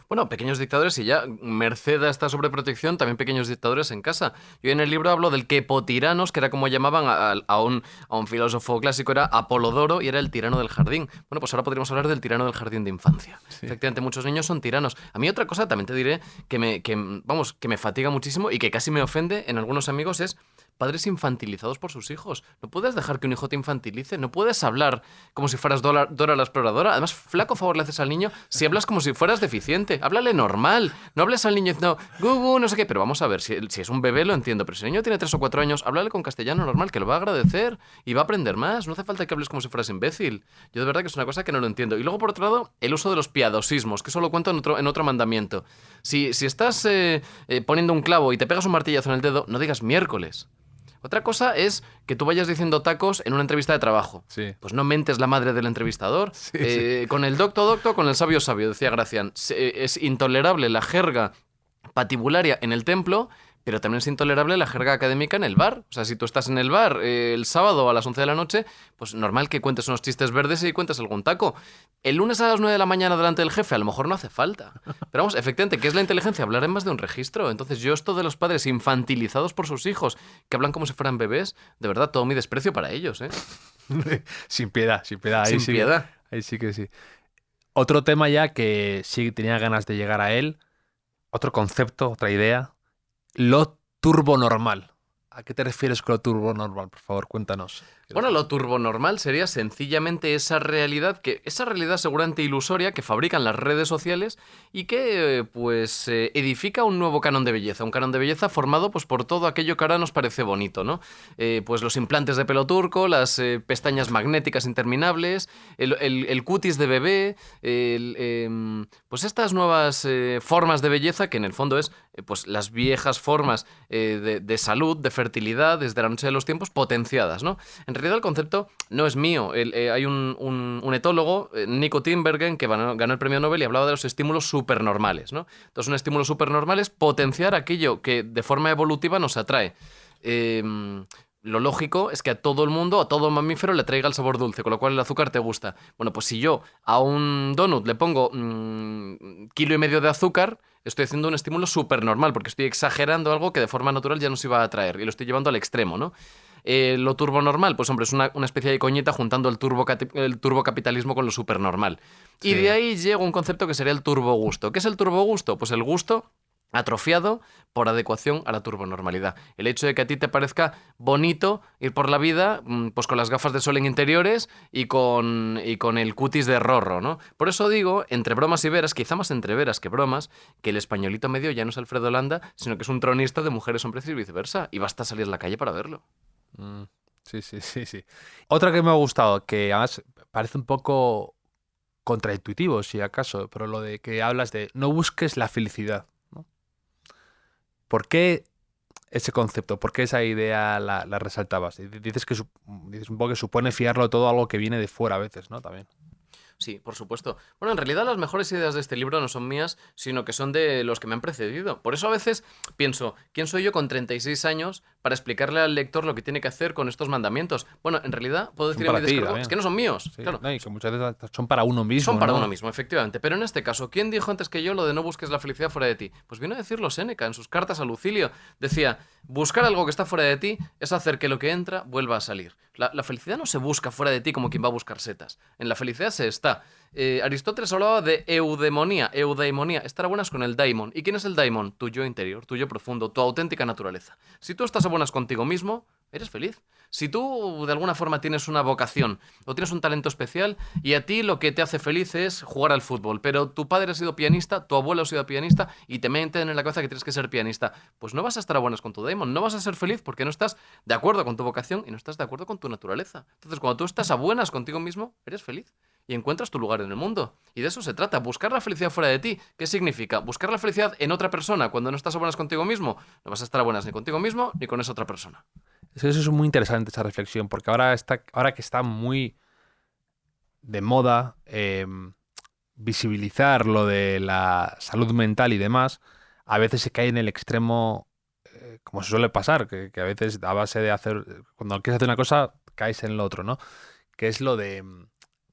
Bueno, pequeños dictadores, y ya, merced a esta sobreprotección, también pequeños dictadores en casa. Yo en el libro hablo del quepotiranos, que era como llamaban a un filósofo clásico, era Apolodoro, y era el tirano del jardín. Bueno, pues ahora podríamos hablar del tirano del jardín de infancia. Sí. Efectivamente, muchos niños son tiranos. A mí otra cosa, también te diré, que me fatiga muchísimo y que casi me ofende en algunos amigos es padres infantilizados por sus hijos. No puedes dejar que un hijo te infantilice. No puedes hablar como si fueras Dora la exploradora. Además, flaco favor le haces al niño si hablas como si fueras deficiente. Háblale normal. No hables al niño diciendo, gugu, no sé qué. Pero vamos a ver, si es un bebé lo entiendo, pero si el niño tiene 3 o 4 años, háblale con castellano normal, que lo va a agradecer y va a aprender más. No hace falta que hables como si fueras imbécil. Yo de verdad que es una cosa que no lo entiendo. Y luego, por otro lado, el uso de los piadosismos, que eso lo cuento en otro mandamiento. Si estás poniendo un clavo y te pegas un martillazo en el dedo, no digas miércoles. Otra cosa es que tú vayas diciendo tacos en una entrevista de trabajo. Sí. Pues no mentes la madre del entrevistador. Sí. Con el docto, con el sabio, decía Gracián. Es intolerable la jerga patibularia en el templo, pero también es intolerable la jerga académica en el bar. O sea, si tú estás en el bar el sábado a las 11 de la noche, pues normal que cuentes unos chistes verdes y cuentes algún taco. El lunes a las 9 de la mañana delante del jefe a lo mejor no hace falta. Pero vamos, efectivamente, ¿qué es la inteligencia? Hablar en más de un registro. Entonces yo esto de los padres infantilizados por sus hijos, que hablan como si fueran bebés, de verdad, todo mi desprecio para ellos, ¿eh? Sin piedad, sin piedad. Sin piedad. Ahí sí que sí. Otro tema ya que sí tenía ganas de llegar a él, otro concepto, otra idea, lo turbonormal. ¿A qué te refieres con lo turbonormal? Por favor, cuéntanos. Bueno, lo turbonormal sería sencillamente esa realidad seguramente ilusoria que fabrican las redes sociales y que edifica un nuevo canon de belleza. Un canon de belleza formado pues por todo aquello que ahora nos parece bonito, ¿no? Pues los implantes de pelo turco, las pestañas magnéticas interminables, el cutis de bebé, pues estas nuevas formas de belleza que en el fondo es pues las viejas formas de salud, de fertilidad, desde la noche de los tiempos, potenciadas, ¿no? En realidad el concepto no es mío. Hay un etólogo, Nico Tinbergen, que ganó el premio Nobel y hablaba de los estímulos supernormales, ¿no? Entonces, un estímulo supernormal es potenciar aquello que de forma evolutiva nos atrae. Lo lógico es que a todo el mundo, a todo mamífero, le traiga el sabor dulce, con lo cual el azúcar te gusta. Bueno, pues si yo a un donut le pongo 1,5 kilos de azúcar, estoy haciendo un estímulo supernormal, porque estoy exagerando algo que de forma natural ya nos iba a atraer, y lo estoy llevando al extremo, ¿no? Lo turbonormal, pues hombre, es una especie de coñita juntando el turbocapitalismo con lo supernormal. Y de ahí llega un concepto que sería el turbogusto. ¿Qué es el turbogusto? Pues el gusto atrofiado por adecuación a la turbonormalidad. El hecho de que a ti te parezca bonito ir por la vida pues con las gafas de sol en interiores y con el cutis de rorro, ¿no? Por eso digo, entre bromas y veras, quizá más entre veras que bromas, que el españolito medio ya no es Alfredo Landa, sino que es un tronista de mujeres, hombres y viceversa. Y basta salir a la calle para verlo. Sí. Otra que me ha gustado, que además parece un poco contraintuitivo, si acaso, pero lo de que hablas de no busques la felicidad, ¿no? ¿Por qué ese concepto? ¿Por qué esa idea la resaltabas? Dices un poco que supone fiarlo todo a algo que viene de fuera a veces, ¿no? También. Sí, por supuesto. Bueno, en realidad las mejores ideas de este libro no son mías, sino que son de los que me han precedido. Por eso a veces pienso, ¿quién soy yo con 36 años para explicarle al lector lo que tiene que hacer con estos mandamientos? Bueno, en realidad puedo decir a mi descargo, es que no son míos. Sí, claro. No, y que muchas veces son para uno mismo. Son para ¿no? uno mismo, efectivamente. Pero en este caso, ¿quién dijo antes que yo lo de no busques la felicidad fuera de ti? Pues vino a decirlo Séneca en sus cartas a Lucilio. Decía, buscar algo que está fuera de ti es hacer que lo que entra vuelva a salir. La felicidad no se busca fuera de ti como quien va a buscar setas. En la felicidad se está. Aristóteles hablaba de eudaimonía, estar a buenas con el daimon. ¿Y quién es el daimon? Tu yo interior, tu yo profundo, tu auténtica naturaleza. Si tú estás a buenas contigo mismo, eres feliz. Si tú de alguna forma tienes una vocación o tienes un talento especial y a ti lo que te hace feliz es jugar al fútbol, pero tu padre ha sido pianista, tu abuelo ha sido pianista y te meten en la cabeza que tienes que ser pianista, pues no vas a estar a buenas con tu daimon, no vas a ser feliz porque no estás de acuerdo con tu vocación y no estás de acuerdo con tu naturaleza. Entonces, cuando tú estás a buenas contigo mismo, eres feliz y encuentras tu lugar en el mundo. Y de eso se trata, buscar la felicidad fuera de ti. ¿Qué significa? Buscar la felicidad en otra persona. Cuando no estás a buenas contigo mismo, no vas a estar a buenas ni contigo mismo ni con esa otra persona. Eso es muy interesante, esa reflexión, porque ahora que está muy de moda visibilizar lo de la salud mental y demás, a veces se cae en el extremo, como se suele pasar, que a veces a base de cuando quieres hacer una cosa, caes en lo otro, ¿no? Que es lo de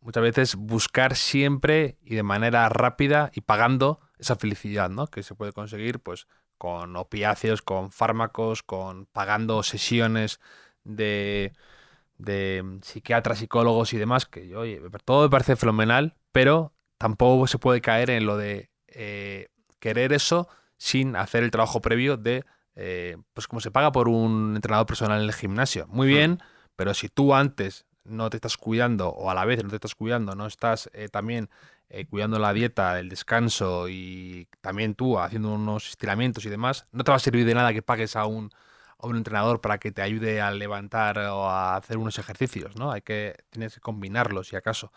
muchas veces buscar siempre y de manera rápida y pagando esa felicidad, ¿no? Que se puede conseguir, pues, con opiáceos, con fármacos, pagando sesiones de psiquiatras, psicólogos y demás, que oye, todo me parece fenomenal, pero tampoco se puede caer en lo de querer eso sin hacer el trabajo previo de pues como se paga por un entrenador personal en el gimnasio. Muy bien, pero si tú antes no te estás cuidando, o a la vez no te estás cuidando, no estás también cuidando la dieta, el descanso y también tú haciendo unos estiramientos y demás, no te va a servir de nada que pagues a un entrenador para que te ayude a levantar o a hacer unos ejercicios, ¿no? Tienes que combinarlos, si acaso.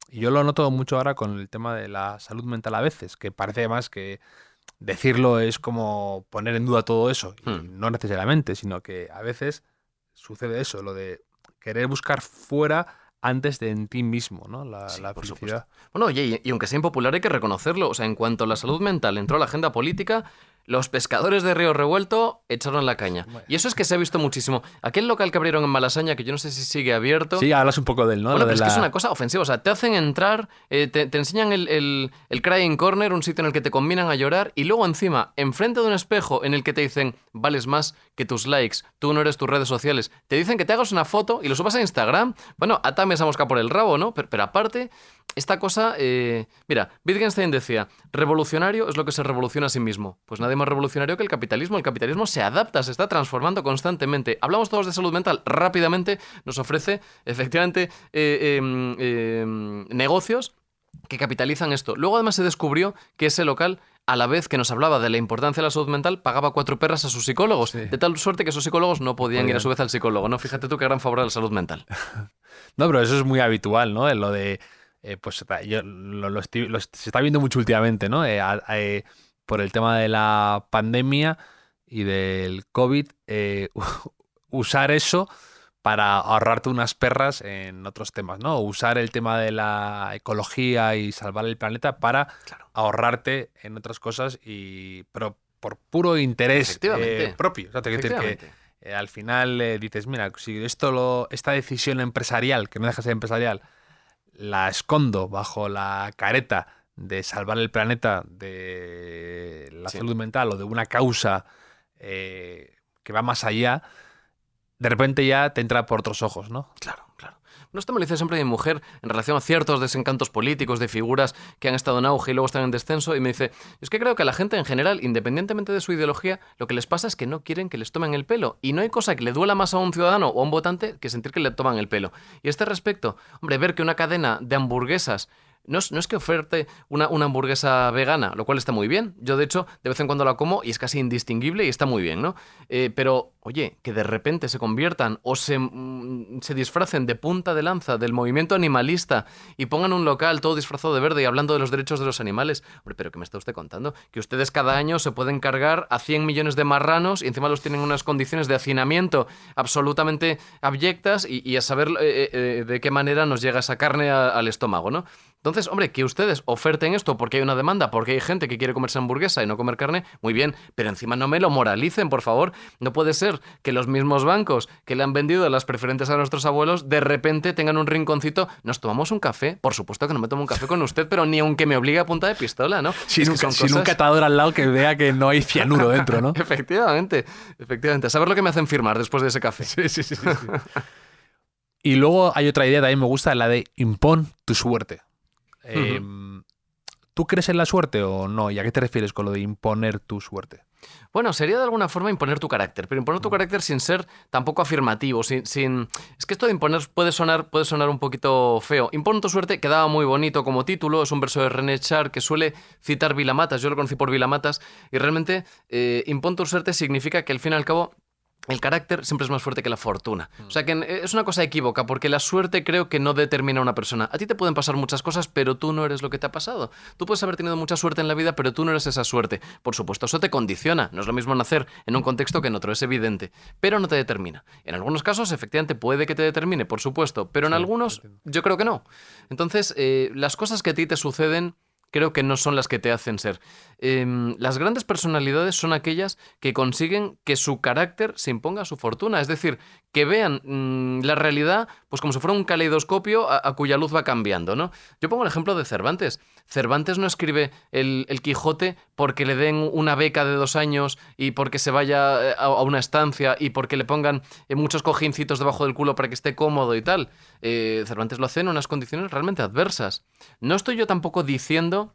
Y yo lo noto mucho ahora con el tema de la salud mental a veces, que parece más que decirlo es como poner en duda todo eso. Y no necesariamente, sino que a veces sucede eso, lo de querer buscar fuera antes de en ti mismo, ¿no? La por felicidad. supuesto. Bueno, oye, y aunque sea impopular hay que reconocerlo. O sea, en cuanto la salud mental entró a la agenda política, los pescadores de Río Revuelto echaron la caña. Y eso es que se ha visto muchísimo. Aquel local que abrieron en Malasaña, que yo no sé si sigue abierto... Sí, hablas un poco de él, ¿no? Bueno, pero es que es una cosa ofensiva. O sea, te hacen entrar, te enseñan el crying corner, un sitio en el que te combinan a llorar, y luego encima, enfrente de un espejo en el que te dicen, vales más que tus likes, tú no eres tus redes sociales, te dicen que te hagas una foto y lo subas a Instagram. Bueno, atame esa mosca por el rabo, ¿no? Pero aparte, esta cosa... mira, Wittgenstein decía, revolucionario es lo que se revoluciona a sí mismo. Pues nadie más revolucionario que el capitalismo. El capitalismo se adapta, se está transformando constantemente. Hablamos todos de salud mental. Rápidamente nos ofrece, efectivamente, negocios que capitalizan esto. Luego además se descubrió que ese local, a la vez que nos hablaba de la importancia de la salud mental, pagaba 4 perras a sus psicólogos. Sí. De tal suerte que esos psicólogos no podían ir a su vez al psicólogo, ¿no? Fíjate tú qué gran favor a la salud mental. No, pero eso es muy habitual, ¿no? En lo de... pues se está viendo mucho últimamente, ¿no? Por el tema de la pandemia y del COVID, usar eso para ahorrarte unas perras en otros temas, ¿no? Usar el tema de la ecología y salvar el planeta para ahorrarte en otras cosas, pero por puro interés propio. O sea, te quiero decir que al final dices, mira, si esta decisión empresarial, que no deja de ser empresarial, la escondo bajo la careta de salvar el planeta, de la salud mental o de una causa que va más allá, de repente ya te entra por otros ojos, ¿no? Claro, claro. No esto me lo dice siempre mi mujer en relación a ciertos desencantos políticos de figuras que han estado en auge y luego están en descenso, y me dice, es que creo que a la gente en general, independientemente de su ideología, lo que les pasa es que no quieren que les tomen el pelo, y no hay cosa que le duela más a un ciudadano o a un votante que sentir que le toman el pelo. Y a este respecto, hombre, ver que una cadena de hamburguesas no es que oferte una hamburguesa vegana, lo cual está muy bien. Yo, de hecho, de vez en cuando la como y es casi indistinguible y está muy bien, ¿no? Pero, oye, que de repente se conviertan o se disfracen de punta de lanza del movimiento animalista y pongan un local todo disfrazado de verde y hablando de los derechos de los animales. Hombre, ¿pero qué me está usted contando? Que ustedes cada año se pueden cargar a 100 millones de marranos y encima los tienen en unas condiciones de hacinamiento absolutamente abyectas y a saber de qué manera nos llega esa carne al estómago, ¿no? Entonces, hombre, que ustedes oferten esto porque hay una demanda, porque hay gente que quiere comerse hamburguesa y no comer carne, muy bien, pero encima no me lo moralicen, por favor. No puede ser que los mismos bancos que le han vendido las preferentes a nuestros abuelos de repente tengan un rinconcito. ¿Nos tomamos un café? Por supuesto que no me tomo un café con usted, pero ni aunque me obligue a punta de pistola, ¿no? Sin un catador al lado que vea que no hay cianuro dentro, ¿no? Efectivamente. A saber lo que me hacen firmar después de ese café. Sí. Y luego hay otra idea que también me gusta, la de impón tu suerte. ¿Tú crees en la suerte o no? ¿Y a qué te refieres con lo de imponer tu suerte? Bueno, sería de alguna forma imponer tu carácter, pero imponer tu carácter sin ser tampoco afirmativo, sin... Es que esto de imponer puede sonar un poquito feo. Impon tu suerte quedaba muy bonito como título, es un verso de René Char que suele citar Vilamatas, yo lo conocí por Vilamatas, y realmente impon tu suerte significa que al fin y al cabo el carácter siempre es más fuerte que la fortuna. O sea que es una cosa equívoca, porque la suerte creo que no determina a una persona. A ti te pueden pasar muchas cosas, pero tú no eres lo que te ha pasado. Tú puedes haber tenido mucha suerte en la vida, pero tú no eres esa suerte. Por supuesto, eso te condiciona. No es lo mismo nacer en un contexto que en otro, es evidente. Pero no te determina. En algunos casos, efectivamente, puede que te determine, por supuesto. Pero en algunos, yo creo que no. Entonces, las cosas que a ti te suceden creo que no son las que te hacen ser. Las grandes personalidades son aquellas que consiguen que su carácter se imponga a su fortuna. Es decir, que vean la realidad pues como si fuera un caleidoscopio a cuya luz va cambiando, ¿no? Yo pongo el ejemplo de Cervantes. Cervantes no escribe el Quijote porque le den una beca de 2 años y porque se vaya a una estancia y porque le pongan muchos cojincitos debajo del culo para que esté cómodo y tal. Cervantes lo hace en unas condiciones realmente adversas. No estoy yo tampoco diciendo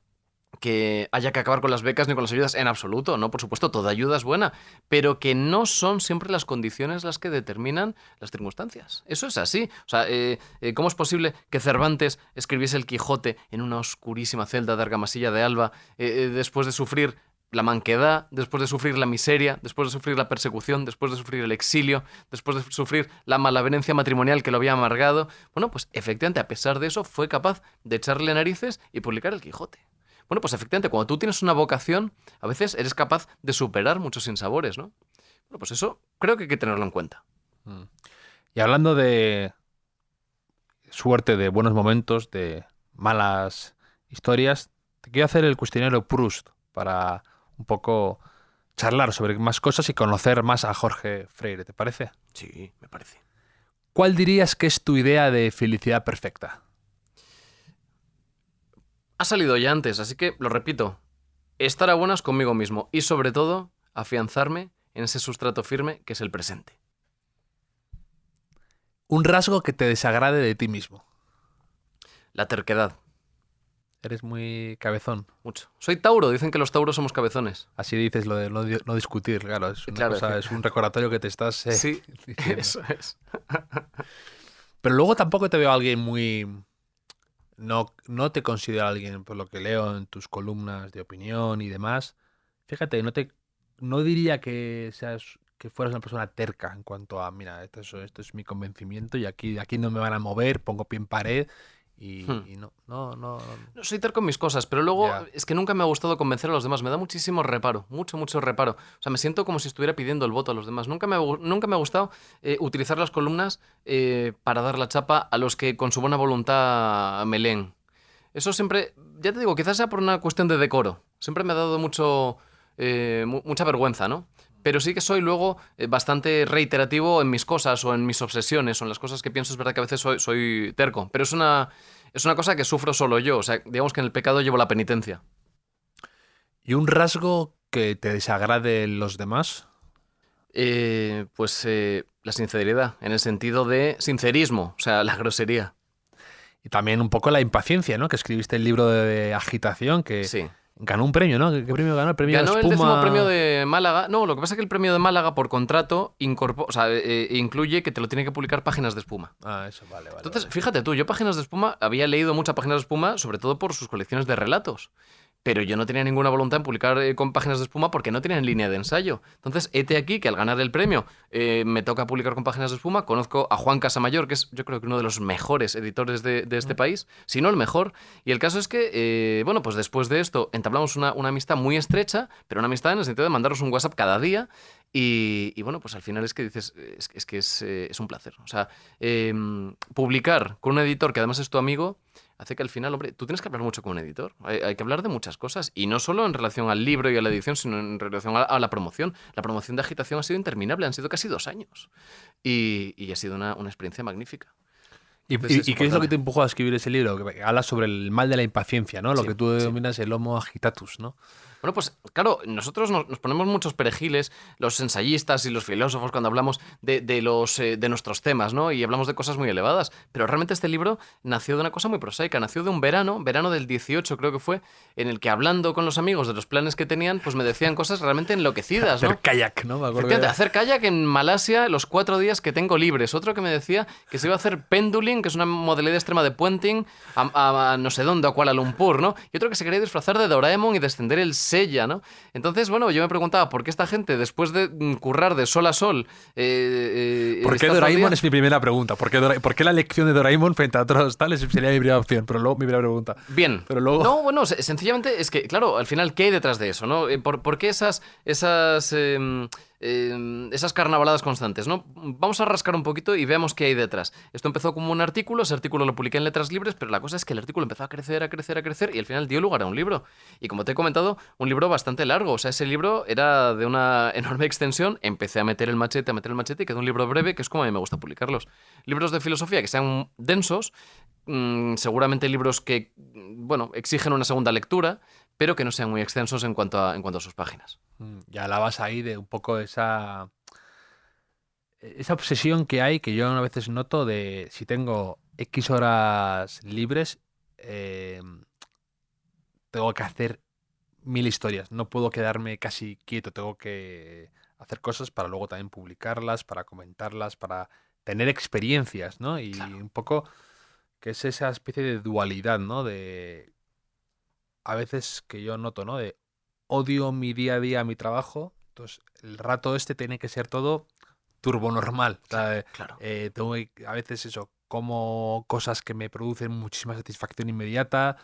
que haya que acabar con las becas ni con las ayudas en absoluto, ¿no? Por supuesto, toda ayuda es buena, pero que no son siempre las condiciones las que determinan las circunstancias. Eso es así. O sea, ¿cómo es posible que Cervantes escribiese el Quijote en una oscurísima celda de Argamasilla de Alba después de sufrir la manquedad, después de sufrir la miseria, después de sufrir la persecución, después de sufrir el exilio, después de sufrir la malavenencia matrimonial que lo había amargado? Bueno, pues efectivamente, a pesar de eso, fue capaz de echarle narices y publicar el Quijote. Bueno, pues efectivamente, cuando tú tienes una vocación, a veces eres capaz de superar muchos sinsabores, ¿no? Bueno, pues eso creo que hay que tenerlo en cuenta. Y hablando de suerte, de buenos momentos, de malas historias, te quiero hacer el cuestionario Proust para un poco charlar sobre más cosas y conocer más a Jorge Freire, ¿te parece? Sí, me parece. ¿Cuál dirías que es tu idea de felicidad perfecta? Ha salido ya antes, así que lo repito. Estar a buenas conmigo mismo y, sobre todo, afianzarme en ese sustrato firme que es el presente. Un rasgo que te desagrade de ti mismo. La terquedad. Eres muy cabezón. Mucho. Soy Tauro, dicen que los Tauros somos cabezones. Así dices lo de no discutir, claro. Es una Claro, cosa, es es un recordatorio que te estás Sí, diciendo. eso es. Pero luego tampoco te veo a alguien muy... No te considero alguien, por lo que leo en tus columnas de opinión y demás. Fíjate, no diría que fueras una persona terca en cuanto a, mira, esto es mi convencimiento y aquí no me van a mover, pongo pie en pared y no. No soy terco en mis cosas, pero luego Ya. es que nunca me ha gustado convencer a los demás. Me da muchísimo reparo, mucho reparo. O sea, me siento como si estuviera pidiendo el voto a los demás. Nunca me ha gustado utilizar las columnas para dar la chapa a los que con su buena voluntad me leen. Eso siempre, ya te digo, quizás sea por una cuestión de decoro. Siempre me ha dado mucha vergüenza, ¿no? Pero sí que soy luego bastante reiterativo en mis cosas o en mis obsesiones o en las cosas que pienso. Es verdad que a veces soy terco, pero es una cosa que sufro solo yo. O sea, digamos que en el pecado llevo la penitencia. ¿Y un rasgo que te desagrade en los demás? La sinceridad, en el sentido de sincerismo, o sea, la grosería. Y también un poco la impaciencia, ¿no? Que escribiste el libro de agitación que Sí. ganó un premio, ¿no? ¿Qué premio ganó? El premio Ganó de el Espuma. 10º premio de Málaga. No, lo que pasa es que el premio de Málaga por contrato incluye que te lo tiene que publicar Páginas de Espuma. Ah, eso, vale. Entonces, vale. fíjate tú, yo Páginas de Espuma había leído muchas Páginas de Espuma, sobre todo por sus colecciones de relatos. Pero yo no tenía ninguna voluntad en publicar con Páginas de Espuma porque no tenían línea de ensayo. Entonces, hete aquí que al ganar el premio me toca publicar con Páginas de Espuma. Conozco a Juan Casamayor, que es yo creo que uno de los mejores editores de este país, si no el mejor. Y el caso es que, pues después de esto entablamos una amistad muy estrecha, pero una amistad en el sentido de mandarnos un WhatsApp cada día. Y bueno, pues al final es que dices, es un placer. O sea, publicar con un editor que además es tu amigo hace que al final, hombre, tú tienes que hablar mucho con un editor. Hay que hablar de muchas cosas. Y no solo en relación al libro y a la edición, sino en relación a la promoción. La promoción de agitación ha sido interminable, han sido casi 2 años. Y ha sido una experiencia magnífica. ¿Y Entonces, qué es lo que te empujó a escribir ese libro? Que habla sobre el mal de la impaciencia, ¿no? Lo Sí, que tú sí. denominas el homo agitatus, ¿no? Bueno, pues claro, nosotros nos ponemos muchos perejiles, los ensayistas y los filósofos, cuando hablamos de nuestros temas, ¿no? Y hablamos de cosas muy elevadas. Pero realmente este libro nació de una cosa muy prosaica. Nació de un verano del 18 creo que fue, en el que hablando con los amigos de los planes que tenían, pues me decían cosas realmente enloquecidas, ¿no? Hacer kayak, ¿no? Me acuerdo Efectivamente, que- hacer kayak en Malasia los 4 días que tengo libres. Otro que me decía que se iba a hacer penduling, que es una modalidad extrema de puenting, a no sé dónde, a Kuala Lumpur, ¿no? Y otro que se quería disfrazar de Doraemon y descender el Sella, ¿no? Entonces, bueno, yo me preguntaba por qué esta gente, después de currar de sol a sol... ¿Por qué está todo el Doraemon día- es mi primera pregunta? ¿Por qué la elección de Doraemon frente a otros tales sería mi primera opción? Pero luego mi primera pregunta. Bien. Pero luego... No, bueno, sencillamente es que, claro, al final, ¿qué hay detrás de eso, no? ¿Por qué esas carnavaladas constantes, ¿no? Vamos a rascar un poquito y veamos qué hay detrás. Esto empezó como un artículo, ese artículo lo publiqué en Letras Libres, pero la cosa es que el artículo empezó a crecer y al final dio lugar a un libro. Y como te he comentado, un libro bastante largo. O sea, ese libro era de una enorme extensión. Empecé a meter el machete y quedó un libro breve, que es como a mí me gusta publicarlos. Libros de filosofía que sean densos, seguramente libros que, bueno, exigen una segunda lectura, pero que no sean muy extensos en cuanto a sus páginas. Ya hablabas ahí de un poco esa obsesión que hay, que yo a veces noto de si tengo X horas libres, tengo que hacer mil historias. No puedo quedarme casi quieto. Tengo que hacer cosas para luego también publicarlas, para comentarlas, para tener experiencias, ¿no? Y Claro. un poco que es esa especie de dualidad, ¿no? De a veces que yo noto, ¿no? De odio mi día a día, mi trabajo. Entonces, el rato este tiene que ser todo turbonormal. O sea, Claro. tengo a veces eso, como cosas que me producen muchísima satisfacción inmediata.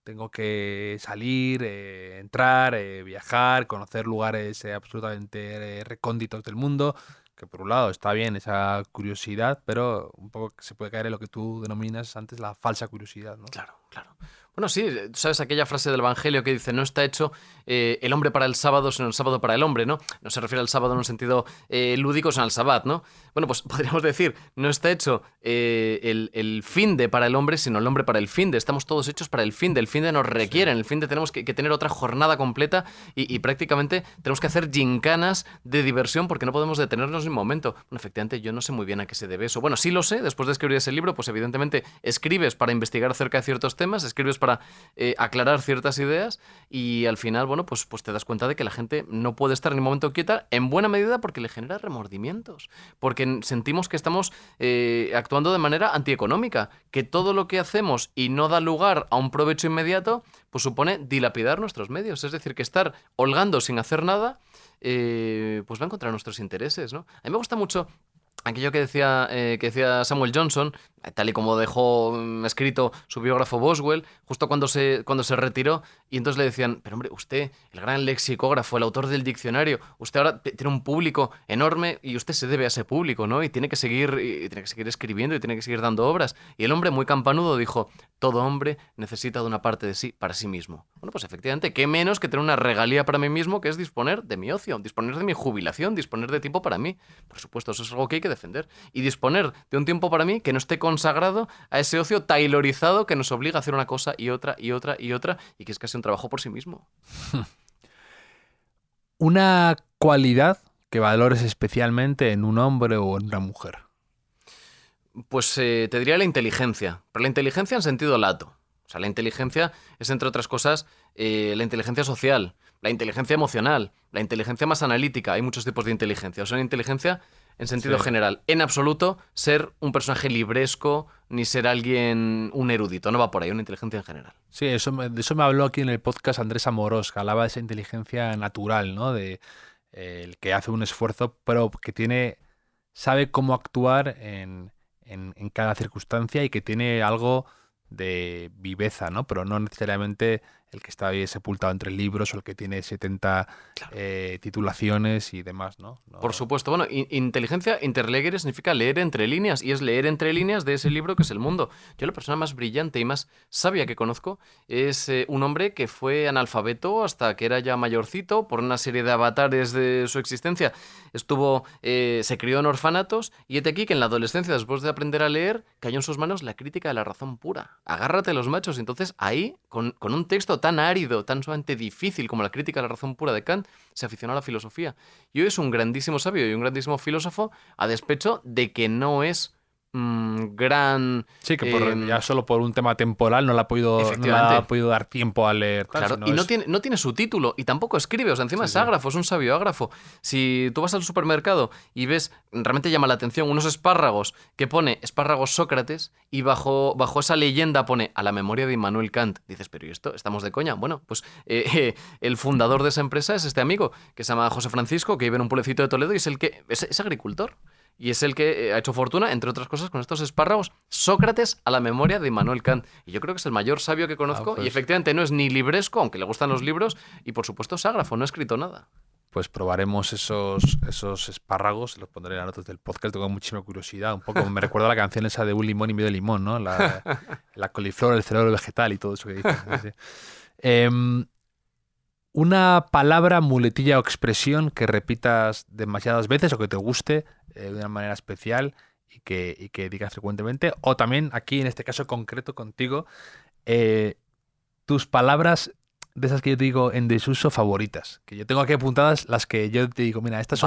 Tengo que salir, entrar, viajar, conocer lugares absolutamente recónditos del mundo. Que por un lado está bien esa curiosidad, pero un poco se puede caer en lo que tú denominas antes la falsa curiosidad, ¿no? Claro, claro. Bueno, sí, tú sabes aquella frase del Evangelio que dice, no está hecho el hombre para el sábado, sino el sábado para el hombre, ¿no? No se refiere al sábado en un sentido lúdico, sino al sabbat, ¿no? Bueno, pues podríamos decir, no está hecho el fin de para el hombre, sino el hombre para el fin de. Estamos todos hechos para el fin de nos requieren, el fin de tenemos que tener otra jornada completa y prácticamente tenemos que hacer gincanas de diversión porque no podemos detenernos ni un momento. Bueno, efectivamente, yo no sé muy bien a qué se debe eso. Bueno, sí lo sé, después de escribir ese libro, pues evidentemente escribes para investigar acerca de ciertos temas, escribes para aclarar ciertas ideas y al final, bueno, pues te das cuenta de que la gente no puede estar ni un momento quieta, en buena medida porque le genera remordimientos, porque sentimos que estamos actuando de manera antieconómica, que todo lo que hacemos y no da lugar a un provecho inmediato, pues supone dilapidar nuestros medios, es decir, que estar holgando sin hacer nada, pues va en contra de nuestros intereses, ¿no? A mí me gusta mucho aquello que decía Samuel Johnson, tal y como dejó escrito su biógrafo Boswell, justo cuando se retiró, y entonces le decían, pero hombre, usted, el gran lexicógrafo, el autor del diccionario, usted ahora tiene un público enorme y usted se debe a ese público, ¿no? Y tiene que seguir escribiendo y tiene que seguir dando obras. Y el hombre, muy campanudo, dijo, todo hombre necesita de una parte de sí para sí mismo. Bueno, pues efectivamente, qué menos que tener una regalía para mí mismo, que es disponer de mi ocio, disponer de mi jubilación, disponer de tiempo para mí. Por supuesto, eso es algo que hay que defender. Y disponer de un tiempo para mí que no esté consagrado a ese ocio taylorizado que nos obliga a hacer una cosa y otra y otra y otra y que es casi un trabajo por sí mismo. Una cualidad que valores especialmente en un hombre o en una mujer. Pues te diría la inteligencia, pero la inteligencia en sentido lato. O sea, la inteligencia es, entre otras cosas, la inteligencia social, la inteligencia emocional, la inteligencia más analítica. Hay muchos tipos de inteligencia. O sea, una inteligencia en sentido general. En absoluto, ser un personaje libresco ni ser alguien, un erudito. No va por ahí, una inteligencia en general. Sí, de eso me habló aquí en el podcast Andrés Amorós, que hablaba de esa inteligencia natural, ¿no? De el que hace un esfuerzo, pero que sabe cómo actuar en cada circunstancia y que tiene algo de viveza, ¿no? Pero no necesariamente el que está ahí sepultado entre libros o el que tiene 70 titulaciones y demás, ¿no? Por supuesto. Bueno, inteligencia interlegere significa leer entre líneas y es leer entre líneas de ese libro que es el mundo. Yo la persona más brillante y más sabia que conozco es un hombre que fue analfabeto hasta que era ya mayorcito por una serie de avatares de su existencia. Se crió en orfanatos y hete aquí que en la adolescencia, después de aprender a leer, cayó en sus manos la crítica de la razón pura. Agárrate los machos. Y entonces ahí, con un texto tan árido, tan sumamente difícil como la crítica de la razón pura de Kant, se aficionó a la filosofía. Y hoy es un grandísimo sabio y un grandísimo filósofo, a despecho de que no es gran... Sí, que ya solo por un tema temporal no le ha podido dar tiempo a leer. Claro, y no tiene su título y tampoco escribe, o sea, encima es ágrafo, es un sabio ágrafo. Si tú vas al supermercado y ves, realmente llama la atención, unos espárragos que pone espárragos Sócrates y bajo esa leyenda pone a la memoria de Immanuel Kant. Dices, pero ¿y esto? ¿Estamos de coña? Bueno, pues el fundador de esa empresa es este amigo que se llama José Francisco, que vive en un pueblecito de Toledo y es agricultor. Y es el que ha hecho fortuna, entre otras cosas, con estos espárragos, Sócrates a la memoria de Immanuel Kant. Y yo creo que es el mayor sabio que conozco. Y efectivamente no es ni libresco, aunque le gustan los libros, y por supuesto es ágrafo, no ha escrito nada. Pues probaremos esos espárragos, los pondré en las notas del podcast, tengo muchísima curiosidad. Un poco me recuerda a la canción esa de un limón y medio limón, ¿no? La coliflor, el cerebro vegetal y todo eso que dicen. Sí. Una palabra, muletilla o expresión que repitas demasiadas veces o que te guste de una manera especial y que digas frecuentemente. O también, aquí en este caso concreto contigo, tus palabras de esas que yo te digo en desuso favoritas. Que yo tengo aquí apuntadas las que yo te digo, mira, estas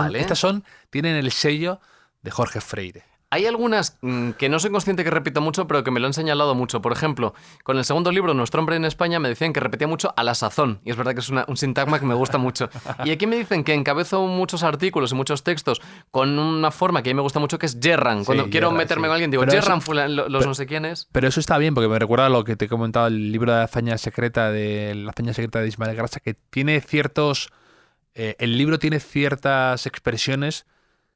tienen el sello de Jorge Freire. Hay algunas que no soy consciente que repito mucho, pero que me lo han señalado mucho. Por ejemplo, con el segundo libro, Nuestro hombre en España, me decían que repetía mucho a la sazón. Y es verdad que es un sintagma que me gusta mucho. Y aquí me dicen que encabezo muchos artículos y muchos textos con una forma que a mí me gusta mucho, que es yerran. Cuando Sí, quiero yerran, meterme sí. con alguien, digo, Pero yerran eso- los no sé quiénes. Pero eso está bien, porque me recuerda a lo que te he comentado, el libro de la hazaña secreta de Ismael Grasa, que tiene ciertos... el libro tiene ciertas expresiones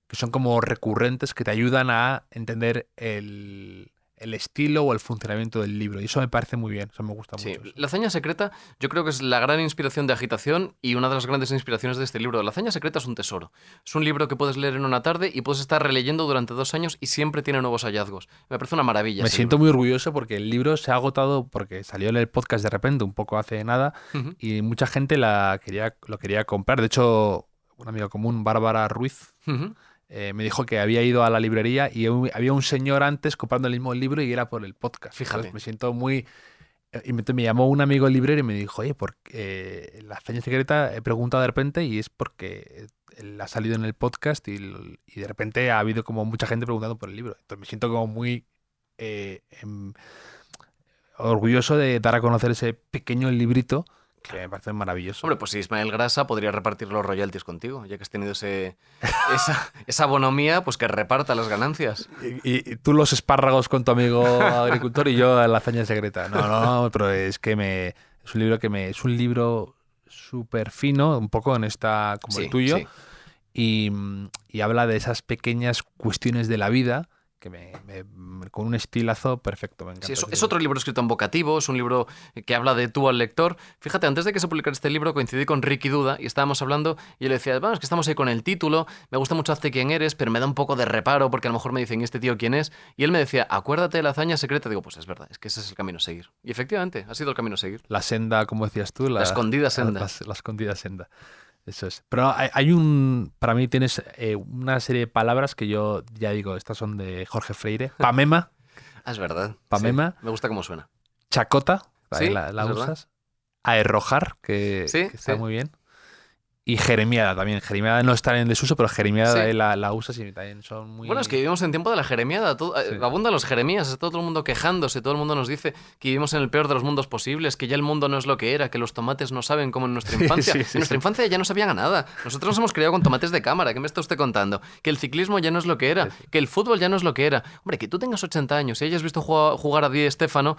que son como recurrentes que te ayudan a entender el estilo o el funcionamiento del libro. Y eso me parece muy bien, eso me gusta Sí, mucho. La hazaña secreta yo creo que es la gran inspiración de Agitación y una de las grandes inspiraciones de este libro. La hazaña secreta es un tesoro. Es un libro que puedes leer en una tarde y puedes estar releyendo durante 2 años y siempre tiene nuevos hallazgos. Me parece una maravilla. Me ese siento libro. muy orgulloso porque el libro se ha agotado porque salió en el podcast de repente, un poco hace nada, Ujú. y mucha gente lo quería comprar. De hecho, un amigo común, Bárbara Ruiz, Ujú. me dijo que había ido a la librería y había un señor antes comprando el mismo libro y era por el podcast. Fíjate. ¿Sabes? Me siento muy... Y me llamó un amigo librero y me dijo, oye, porque la hazaña secreta he preguntado de repente y es porque él ha salido en el podcast y de repente ha habido como mucha gente preguntando por el libro. Entonces me siento como muy orgulloso de dar a conocer ese pequeño librito que me parece maravilloso. Hombre, pues si Ismael Grasa podría repartir los royalties contigo, ya que has tenido esa bonomía, pues que reparta las ganancias. Y tú los espárragos con tu amigo agricultor y yo la hazaña secreta. No, pero es que es un libro es un libro súper fino, un poco en esta como Sí, el tuyo, sí. y habla de esas pequeñas cuestiones de la vida que con un estilazo perfecto, me encanta. Sí, ese es libro. otro libro escrito en vocativo, es un libro que habla de tú al lector. Fíjate, antes de que se publicara este libro coincidí con Ricky Duda y estábamos hablando y yo le decía, bueno, es que estamos ahí con el título, me gusta mucho Hazte quién eres, pero me da un poco de reparo porque a lo mejor me dicen, ¿y este tío quién es? Y él me decía, acuérdate de la hazaña secreta. Digo, pues es verdad, es que ese es el camino a seguir. Y efectivamente, ha sido el camino a seguir. La senda, como decías tú, La escondida senda. La escondida senda. Eso es. Pero para mí tienes una serie de palabras que yo ya digo, estas son de Jorge Freire. Pamema, Ah, es verdad. Pamema. Sí, me gusta cómo suena. chacota, Sí, la es verdad. usas. Aerrojar, Sí, que está sí. muy bien. Y jeremiada también. Jeremiada no está en desuso, pero jeremiada Sí. ahí la usas y también son muy... Bueno, es que vivimos en tiempo de la jeremiada. Sí. Abundan los jeremías, está todo el mundo quejándose, todo el mundo nos dice que vivimos en el peor de los mundos posibles, que ya el mundo no es lo que era, que los tomates no saben como en nuestra infancia. Sí, En nuestra infancia ya no sabían a nada. Nosotros nos hemos criado con tomates de cámara. ¿Qué me está usted contando? Que el ciclismo ya no es lo que era, que el fútbol ya no es lo que era. Hombre, que tú tengas 80 años y hayas visto jugar a Di Stéfano,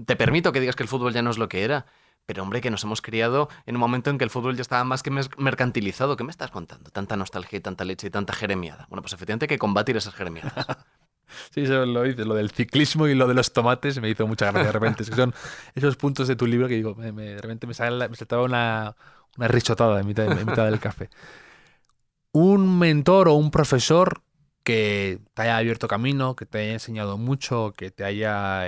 te permito que digas que el fútbol ya no es lo que era. Pero hombre, que nos hemos criado en un momento en que el fútbol ya estaba más que mercantilizado. ¿Qué me estás contando? Tanta nostalgia y tanta leche y tanta jeremiada. Bueno, pues efectivamente hay que combatir esas jeremiadas. Sí, eso lo dices, lo del ciclismo y lo de los tomates me hizo mucha gracia de repente. Es que son esos puntos de tu libro que digo, de repente me saltaba una risotada en mitad del café. Un mentor o un profesor que te haya abierto camino, que te haya enseñado mucho, que te haya,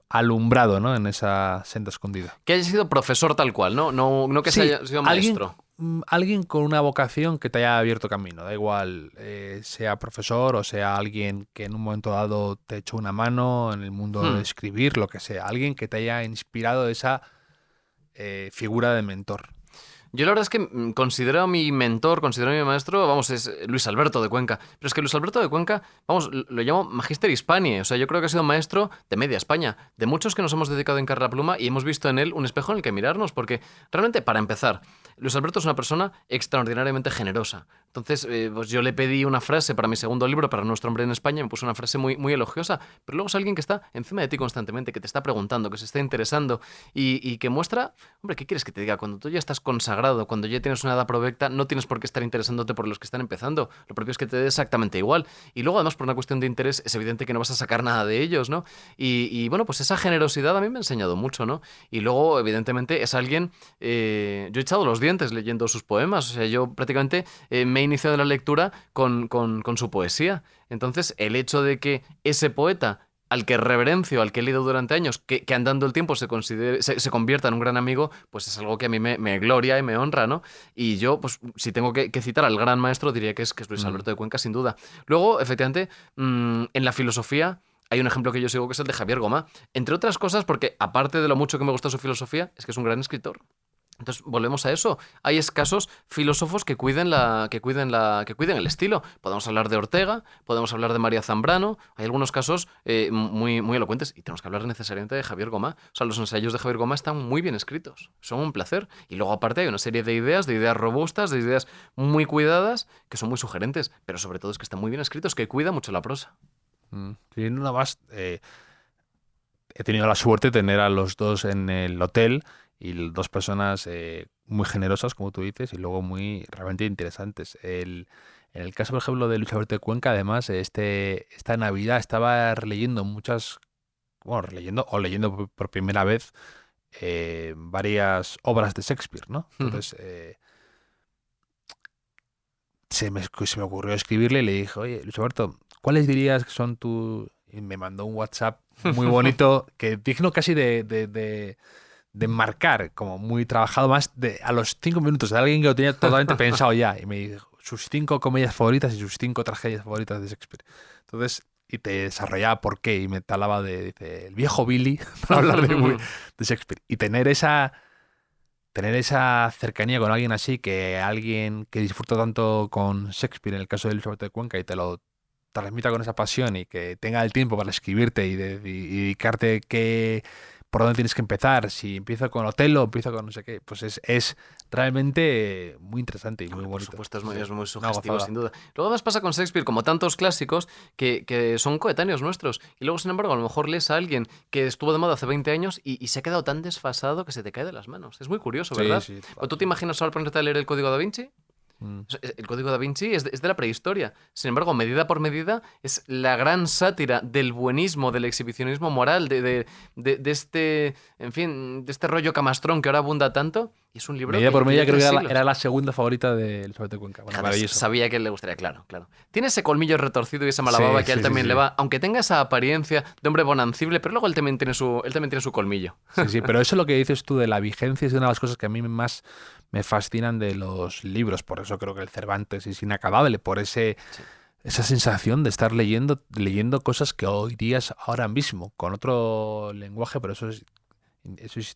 alumbrado, ¿no? En esa senda escondida. Que haya sido profesor tal cual, ¿no? No que Sí, haya sido maestro. Alguien con una vocación que te haya abierto camino, da igual, sea profesor o sea alguien que en un momento dado te echó una mano en el mundo de escribir, lo que sea, alguien que te haya inspirado esa figura de mentor. Yo la verdad es que considero a mi mentor, considero a mi maestro, vamos, es Luis Alberto de Cuenca. Pero es que Luis Alberto de Cuenca, vamos, lo llamo Magister Hispanie. O sea, yo creo que ha sido maestro de media España, de muchos que nos hemos dedicado a hincar la pluma y hemos visto en él un espejo en el que mirarnos. Porque realmente, para empezar, Luis Alberto es una persona extraordinariamente generosa. Entonces, pues yo le pedí una frase para mi segundo libro, para Nuestro hombre en España, y me puso una frase muy, muy elogiosa. Pero luego es alguien que está encima de ti constantemente, que te está preguntando, que se está interesando y que muestra, hombre, ¿qué quieres que te diga? Cuando tú ya estás consagrado, cuando ya tienes una edad provecta, no tienes por qué estar interesándote por los que están empezando. Lo propio es que te dé exactamente igual. Y luego, además, por una cuestión de interés, es evidente que no vas a sacar nada de ellos, ¿no? Y bueno, pues esa generosidad a mí me ha enseñado mucho, ¿no? Y luego, evidentemente, es alguien... yo he echado los dientes leyendo sus poemas. O sea, yo prácticamente me he iniciado en la lectura con su poesía. Entonces, el hecho de que ese poeta al que reverencio, al que he leído durante años, que andando el tiempo se convierta en un gran amigo, pues es algo que a mí me gloria y me honra, ¿no? Y yo, pues si tengo que citar al gran maestro, diría que es Luis Alberto de Cuenca, sin duda. Luego, efectivamente, en la filosofía hay un ejemplo que yo sigo que es el de Javier Gomá. Entre otras cosas, porque aparte de lo mucho que me gusta su filosofía, es que es un gran escritor. Entonces, volvemos a eso. Hay escasos filósofos que cuiden el estilo. Podemos hablar de Ortega, podemos hablar de María Zambrano. Hay algunos casos muy, muy elocuentes. Y tenemos que hablar necesariamente de Javier Gomá. O sea, los ensayos de Javier Gomá están muy bien escritos. Son un placer. Y luego, aparte, hay una serie de ideas robustas, de ideas muy cuidadas, que son muy sugerentes. Pero sobre todo es que están muy bien escritos, que cuida mucho la prosa. Sí, nada más. He tenido la suerte de tener a los dos en el hotel. Y dos personas muy generosas, como tú dices, y luego muy realmente interesantes. En el caso, por ejemplo, de Luis Alberto de Cuenca, además, esta Navidad estaba releyendo leyendo por primera vez varias obras de Shakespeare, ¿no? Entonces, se me ocurrió escribirle y le dije, oye, Luis Alberto, ¿cuáles dirías que son tus...? Y me mandó un WhatsApp muy bonito, que digno casi de marcar, como muy trabajado, más a los 5 minutos, de alguien que lo tenía totalmente pensado ya. Y me dijo sus 5 comedias favoritas y sus 5 tragedias favoritas de Shakespeare. Entonces, y te desarrollaba por qué, y me hablaba dice, el viejo Billy, para hablar de Shakespeare. Y tener esa cercanía con alguien así, que alguien que disfruta tanto con Shakespeare, en el caso de Luis Alberto de Cuenca, y te lo transmita con esa pasión y que tenga el tiempo para escribirte y dedicarte por dónde tienes que empezar, si empiezo con Otelo o empiezo con no sé qué, pues es realmente muy interesante y muy bonito. Por supuesto, es muy sugestivo, sin duda. Luego además pasa con Shakespeare, como tantos clásicos, que son coetáneos nuestros. Y luego, sin embargo, a lo mejor lees a alguien que estuvo de moda hace 20 años y se ha quedado tan desfasado que se te cae de las manos. Es muy curioso, ¿verdad? Sí, ¿O tú te imaginas ahora ponerte a leer el Código Da Vinci? El Código Da Vinci es de la prehistoria. Sin embargo, medida por medida, es la gran sátira del buenismo, del exhibicionismo moral, de este, en fin, de este rollo camastrón que ahora abunda tanto. Y es un libro medida por medida creo que que era la segunda favorita de Elizabeth de Cuenca. Bueno, maravilloso. Sabía que le gustaría, claro. Tiene ese colmillo retorcido y esa mala baba que a él también le va, aunque tenga esa apariencia de hombre bonancible, pero luego él también tiene su colmillo. Sí, pero eso es lo que dices tú de la vigencia, es una de las cosas que a mí más me fascinan de los libros. Por eso creo que el Cervantes es inacabable, por esa sensación de estar leyendo cosas que hoy día es ahora mismo, con otro lenguaje, pero eso es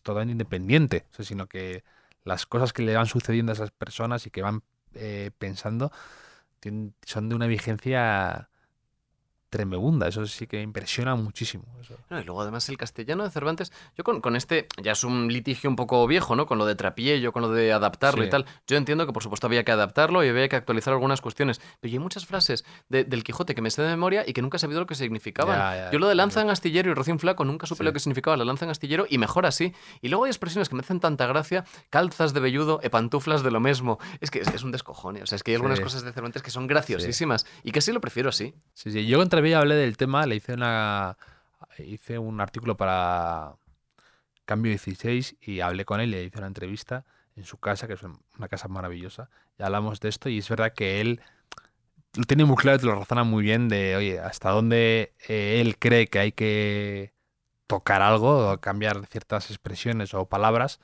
totalmente independiente, o sea, sino que las cosas que le van sucediendo a esas personas y que van pensando son de una vigencia tremenda. Eso sí que impresiona muchísimo. Eso. No, y luego además el castellano de Cervantes, yo con este, ya es un litigio un poco viejo, ¿no? Con lo de Trapiello, con lo de adaptarlo y tal. Yo entiendo que por supuesto había que adaptarlo y había que actualizar algunas cuestiones, pero hay muchas frases del Quijote que me sé de memoria y que nunca he sabido lo que significaban. Yo lo de lanza en astillero y rocín flaco nunca supe lo que significaba la lanza en astillero y mejor así. Y luego hay expresiones que me hacen tanta gracia, calzas de velludo e pantuflas de lo mismo. Es que es un descojone. O sea, es que hay algunas cosas de Cervantes que son graciosísimas y que sí lo prefiero así. Sí. Yo contra ella hablé del tema, le hice un artículo para Cambio 16 y hablé con él, le hice una entrevista en su casa, que es una casa maravillosa, y hablamos de esto y es verdad que él lo tiene muy claro y te lo razona muy bien de, oye, hasta dónde él cree que hay que tocar algo o cambiar ciertas expresiones o palabras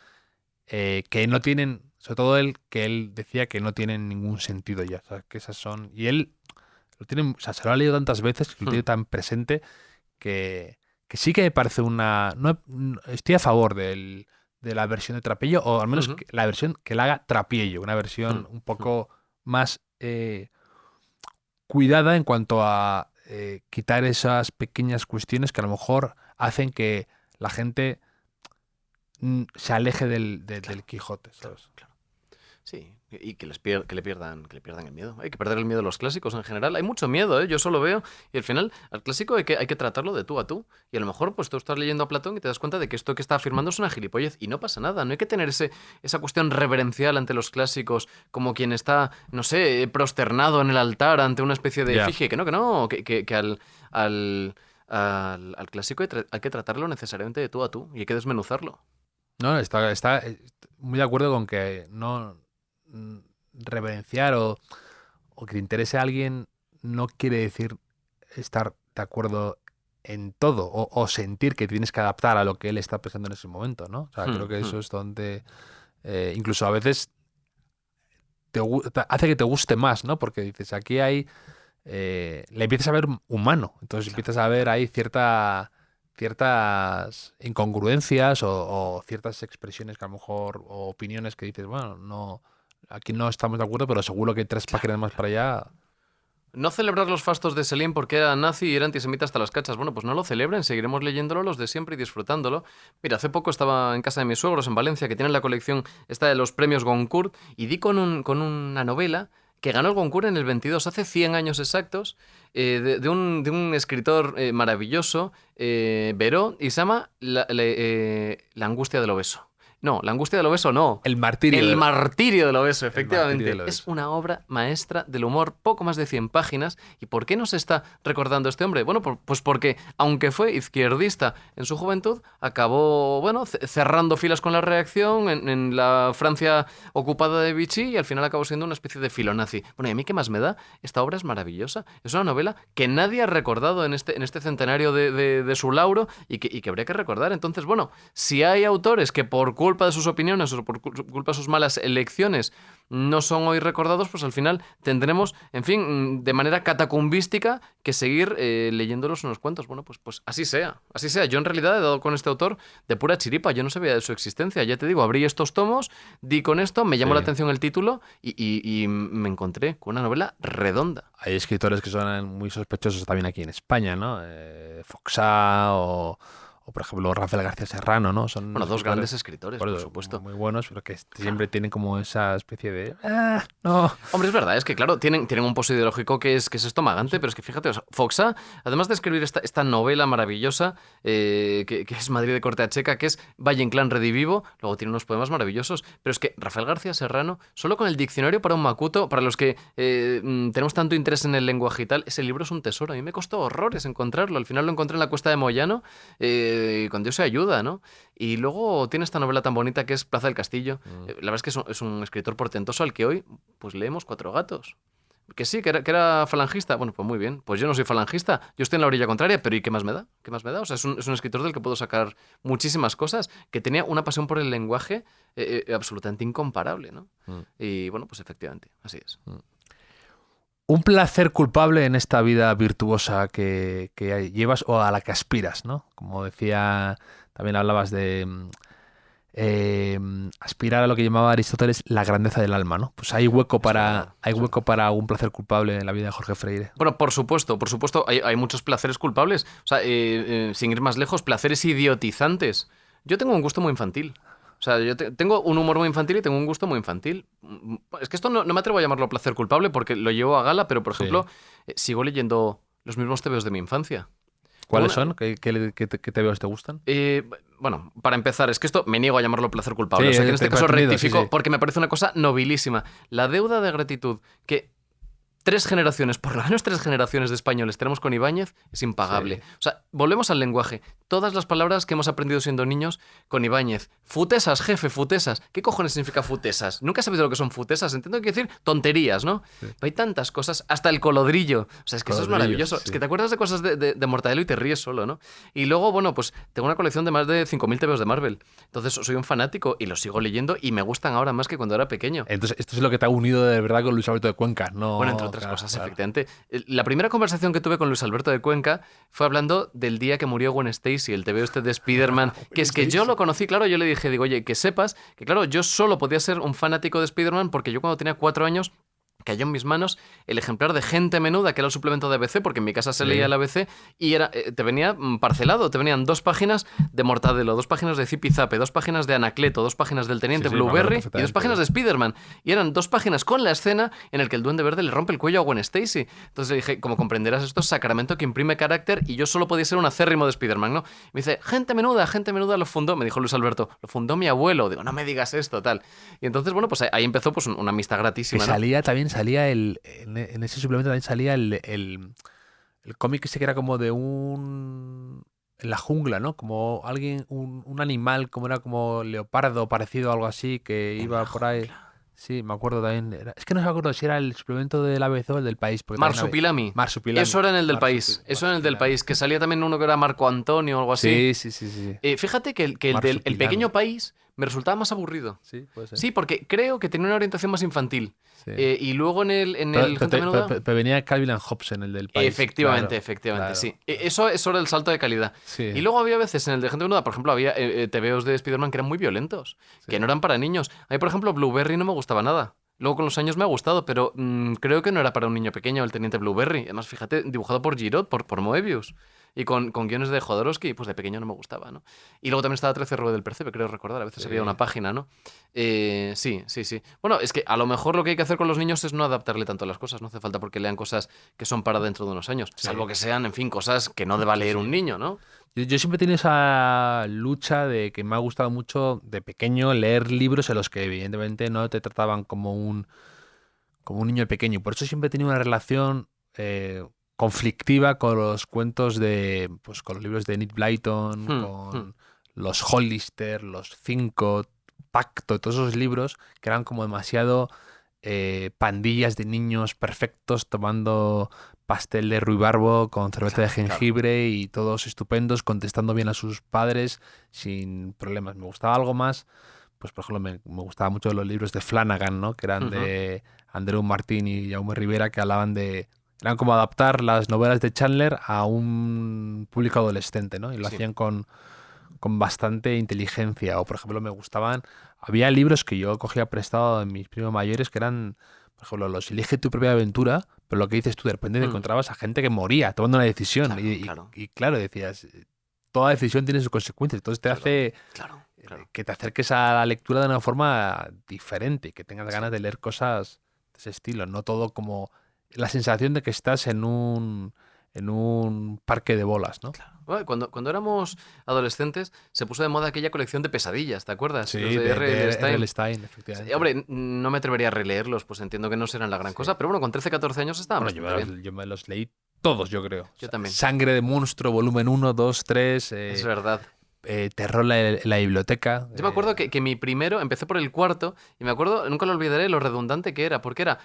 que no tienen, sobre todo que él decía que no tienen ningún sentido ya, o sea, que esas son, y él lo tiene, o sea, se lo ha leído tantas veces, que lo tiene tan presente que sí que me parece no estoy a favor de la versión de Trapiello, o al menos la versión que la haga Trapiello, una versión un poco más cuidada en cuanto a quitar esas pequeñas cuestiones que a lo mejor hacen que la gente se aleje del Quijote, ¿sabes? Claro. Sí, y que le pierdan el miedo. Hay que perder el miedo a los clásicos en general. Hay mucho miedo, ¿eh? Yo solo veo. Y al final, al clásico hay que tratarlo de tú a tú. Y a lo mejor, pues tú estás leyendo a Platón y te das cuenta de que esto que está afirmando es una gilipollez. Y no pasa nada. No hay que tener esa cuestión reverencial ante los clásicos, como quien está, no sé, prosternado en el altar ante una especie de efigie. Que no. Que al clásico hay que tratarlo necesariamente de tú a tú. Y hay que desmenuzarlo. No, está muy de acuerdo con que no reverenciar o que te interese a alguien no quiere decir estar de acuerdo en todo o sentir que tienes que adaptar a lo que él está pensando en ese momento, ¿no? O sea, creo que eso es donde incluso a veces hace que te guste más, ¿no? Porque dices, aquí hay le empiezas a ver humano, entonces empiezas a ver ahí cierta ciertas incongruencias o ciertas expresiones que a lo mejor, o opiniones que dices, bueno, no, aquí no estamos de acuerdo, pero seguro que hay 3 páginas más para allá. No celebrar los fastos de Selim porque era nazi y era antisemita hasta las cachas. Bueno, pues no lo celebren, seguiremos leyéndolo los de siempre y disfrutándolo. Mira, hace poco estaba en casa de mis suegros en Valencia, que tienen la colección esta de los premios Goncourt, y di con una novela que ganó el Goncourt en el 22, hace 100 años exactos, de un escritor maravilloso, Veró, y se llama La angustia del obeso. No, La angustia del obeso no. El martirio. El martirio del obeso, efectivamente. Martirio del obeso. Es una obra maestra del humor, poco más de 100 páginas. ¿Y por qué nos está recordando este hombre? Bueno, pues porque, aunque fue izquierdista en su juventud, acabó, bueno, cerrando filas con la reacción en la Francia ocupada de Vichy, y al final acabó siendo una especie de filonazi. Bueno, ¿y a mí qué más me da? Esta obra es maravillosa. Es una novela que nadie ha recordado en este centenario de su lauro, y que habría que recordar. Entonces, bueno, si hay autores que por culpa de sus opiniones o por culpa de sus malas elecciones no son hoy recordados, pues al final tendremos, en fin, de manera catacumbística, que seguir leyéndolos unos cuantos. Bueno, pues así sea, así sea. Yo en realidad he dado con este autor de pura chiripa, yo no sabía de su existencia. Ya te digo, abrí estos tomos, di con esto, me llamó la atención el título y me encontré con una novela redonda. Hay escritores que son muy sospechosos también aquí en España, ¿no? Foxá o, por ejemplo, Rafael García Serrano, ¿no? Son Bueno, dos grandes escritores, por supuesto. Muy buenos, pero que siempre tienen como esa especie de... no. Hombre, es verdad, es que claro, tienen un pozo ideológico que es estomagante, pero es que fíjate, o sea, Foxá, además de escribir esta novela maravillosa, que es Madrid de Cortea Checa, que es Valle Inclán Redivivo, luego tiene unos poemas maravillosos, pero es que Rafael García Serrano, solo con el diccionario para un macuto, para los que tenemos tanto interés en el lenguaje y tal, ese libro es un tesoro. A mí me costó horrores encontrarlo, al final lo encontré en la Cuesta de Moyano, con Dios se ayuda, ¿no? Y luego tiene esta novela tan bonita que es Plaza del Castillo. La verdad es que es un escritor portentoso al que hoy pues leemos Cuatro gatos. Que sí, que era falangista. Bueno, pues muy bien. Pues yo no soy falangista, yo estoy en la orilla contraria, pero ¿y qué más me da? ¿Qué más me da? O sea, es un escritor del que puedo sacar muchísimas cosas, que tenía una pasión por el lenguaje absolutamente incomparable, ¿no? Y bueno, pues efectivamente, así es. Un placer culpable en esta vida virtuosa que llevas o a la que aspiras, ¿no? Como decía, también hablabas de aspirar a lo que llamaba Aristóteles la grandeza del alma, ¿no? Pues hay hueco para un placer culpable en la vida de Jorge Freire. Bueno, por supuesto, hay muchos placeres culpables. O sea, sin ir más lejos, placeres idiotizantes. Yo tengo un gusto muy infantil. O sea, yo tengo un humor muy infantil y tengo un gusto muy infantil. Es que esto no me atrevo a llamarlo placer culpable porque lo llevo a gala, pero, por ejemplo, sigo leyendo los mismos tebeos de mi infancia. ¿Cuáles son? ¿Qué tebeos te gustan? Bueno, para empezar, es que esto me niego a llamarlo placer culpable. Sí, O sea, que en este caso rectifico, sí. Porque me parece una cosa nobilísima. La deuda de gratitud que por lo menos tres generaciones de españoles tenemos con Ibáñez es impagable. Sí. O sea, volvemos al lenguaje. Todas las palabras que hemos aprendido siendo niños con Ibáñez. Futesas, jefe, futesas. ¿Qué cojones significa futesas? Nunca he sabido lo que son futesas. Entiendo que quiere decir tonterías, ¿no? Sí. Hay tantas cosas. Hasta el colodrillo. O sea, es que eso es maravilloso. Sí. Es que te acuerdas de cosas de Mortadelo y te ríes solo, ¿no? Y luego, bueno, pues tengo una colección de más de 5.000 tebeos de Marvel. Entonces soy un fanático y los sigo leyendo y me gustan ahora más que cuando era pequeño. Entonces, esto es lo que te ha unido de verdad con Luis Alberto de Cuenca, ¿no? Bueno, entre otras cosas, efectivamente. La primera conversación que tuve con Luis Alberto de Cuenca fue hablando del día que murió Gwen Stacy, el tebeo este de Spider-Man, que es que yo lo conocí, claro, yo le dije, oye, que sepas que, claro, yo solo podía ser un fanático de Spider-Man porque yo cuando tenía 4 años cayó en mis manos el ejemplar de Gente Menuda, que era el suplemento de ABC, porque en mi casa se leía el ABC, y te venía parcelado, te venían 2 páginas de Mortadelo, 2 páginas de Zipizape, 2 páginas de Anacleto, 2 páginas del Teniente Blueberry y 2 páginas de Spider-Man. Y eran 2 páginas con la escena en la que el Duende Verde le rompe el cuello a Gwen Stacy. Entonces le dije, como comprenderás, esto es Sacramento que imprime carácter y yo solo podía ser un acérrimo de Spider-Man, ¿no? Me dice, Gente Menuda lo fundó, me dijo Luis Alberto, lo fundó mi abuelo. Digo, no me digas esto, tal. Y entonces, bueno, pues ahí empezó pues una amistad gratísima, que salía en ese suplemento también salía el cómic ese que era como de en la jungla, ¿no? Como un animal, como era como leopardo parecido a algo así, que iba por ahí. Sí, me acuerdo también. Es que no me acuerdo si era el suplemento del ABC o el del País. Marsupilami. Eso era en el del País. Eso era en el del País, que salía también uno que era Marco Antonio o algo así. Sí. Fíjate que el Pequeño País me resultaba más aburrido. Sí, puede ser. Sí, porque creo que tenía una orientación más infantil. Sí. Y luego en el Gente Menuda... Pero venía Calvin and Hobbes en el del país. Efectivamente, claro. sí. Eso es sobre el salto de calidad. Sí. Y luego había veces en el de Gente Menuda, por ejemplo, había tebeos de Spider-Man que eran muy violentos, que no eran para niños. A mí, por ejemplo, Blueberry no me gustaba nada. Luego con los años me ha gustado, pero creo que no era para un niño pequeño el Teniente Blueberry. Además, fíjate, dibujado por Giraud, por Moebius. Y con guiones de Jodorowsky, pues de pequeño no me gustaba, ¿no? Y luego también estaba 13 Rue del Percebe, creo recordar, a veces había una página, ¿no? Sí. Bueno, es que a lo mejor lo que hay que hacer con los niños es no adaptarle tanto las cosas, no hace falta porque lean cosas que son para dentro de unos años, salvo que sean, en fin, cosas que no deba leer un niño, ¿no? Yo siempre he tenido esa lucha de que me ha gustado mucho de pequeño leer libros en los que evidentemente no te trataban como un niño pequeño. Por eso siempre he tenido una relación conflictiva con los cuentos pues con los libros de Nick Blyton, con los Hollister, los Cinco, Pacto, todos esos libros que eran como demasiado pandillas de niños perfectos tomando pastel de ruibarbo con cerveza de jengibre y todos estupendos, contestando bien a sus padres sin problemas. Me gustaba algo más, pues por ejemplo me gustaba mucho los libros de Flanagan, ¿no? Que eran de Andreu Martín y Jaume Rivera, que eran como adaptar las novelas de Chandler a un público adolescente, ¿no? Y lo hacían con bastante inteligencia. O, por ejemplo, había libros que yo cogía prestado de mis primos mayores que eran, por ejemplo, los Elige tu propia aventura, pero lo que dices tú, de repente te encontrabas a gente que moría tomando una decisión. Y claro, decías, toda decisión tiene sus consecuencias. Entonces te hace que te acerques a la lectura de una forma diferente, que tengas ganas de leer cosas de ese estilo, no todo como la sensación de que estás en un parque de bolas, ¿no? Claro. Bueno, cuando éramos adolescentes se puso de moda aquella colección de pesadillas, ¿te acuerdas? Sí, Los de R.L. Stein, efectivamente. Sí, hombre, no me atrevería a releerlos, pues entiendo que no serán la gran cosa, pero bueno, con 13, 14 años estaban bastante bien. Yo me los leí todos, yo creo. Yo también. Sangre de monstruo, volumen 1, 2, 3. Es verdad. Terror en la biblioteca. Yo me acuerdo que mi primero, empecé por el cuarto, y me acuerdo, nunca lo olvidaré, lo redundante que era, porque era...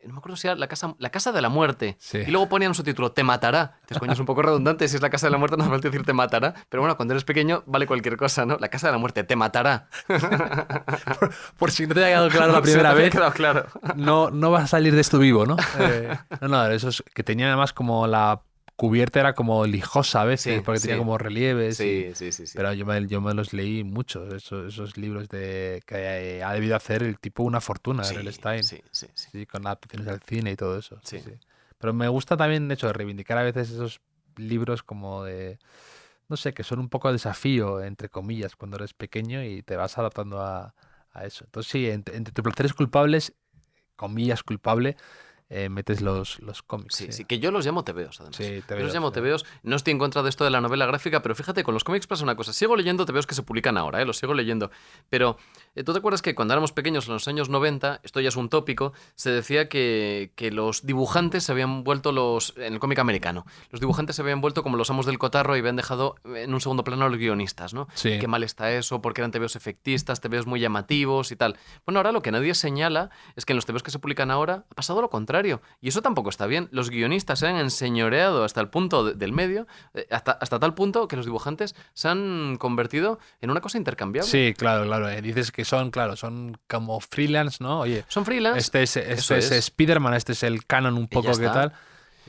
no me acuerdo si era la casa de la muerte. Sí. Y luego ponían un subtítulo, te matará. Entonces, coño, es un poco redundante. Si es la casa de la muerte, no hace falta decir te matará. Pero bueno, cuando eres pequeño, vale cualquier cosa, ¿no? La casa de la muerte, te matará. por si no te ha quedado claro la primera vez. Quedado claro. No vas a salir de esto vivo, ¿no? No, esos que tenían además como la cubierta era como lijosa a veces, porque tenía como relieves. Sí. Pero yo me los leí mucho, esos libros que ha debido hacer el tipo una fortuna, R.L. Stein. Sí, con adaptaciones al cine y todo eso. Sí. Pero me gusta también, de hecho, reivindicar a veces esos libros como de, no sé, que son un poco desafío, entre comillas, cuando eres pequeño y te vas adaptando a eso. Entonces sí, entre tus placeres culpables, comillas culpable, metes los cómics. Sí, que yo los llamo tebeos, además. Sí, yo los llamo tebeos. No estoy en contra de esto de la novela gráfica, pero fíjate, con los cómics pasa una cosa. Sigo leyendo tebeos que se publican ahora, los sigo leyendo. Pero, ¿tú te acuerdas que cuando éramos pequeños, en los años 90, esto ya es un tópico, se decía que los dibujantes se habían vuelto en el cómic americano, los dibujantes se habían vuelto como los amos del cotarro y habían dejado en un segundo plano a los guionistas, ¿no? Sí. Qué mal está eso, porque eran tebeos efectistas, tebeos muy llamativos y tal. Bueno, ahora lo que nadie señala es que en los tebeos que se publican ahora ha pasado lo contrario. Y eso tampoco está bien. Los guionistas se han enseñoreado hasta el punto del medio, hasta tal punto que los dibujantes se han convertido en una cosa intercambiable. Sí, claro. Dices que son como freelance, ¿no? Oye, son freelance. Este es Spider-Man, este es el canon un poco que tal.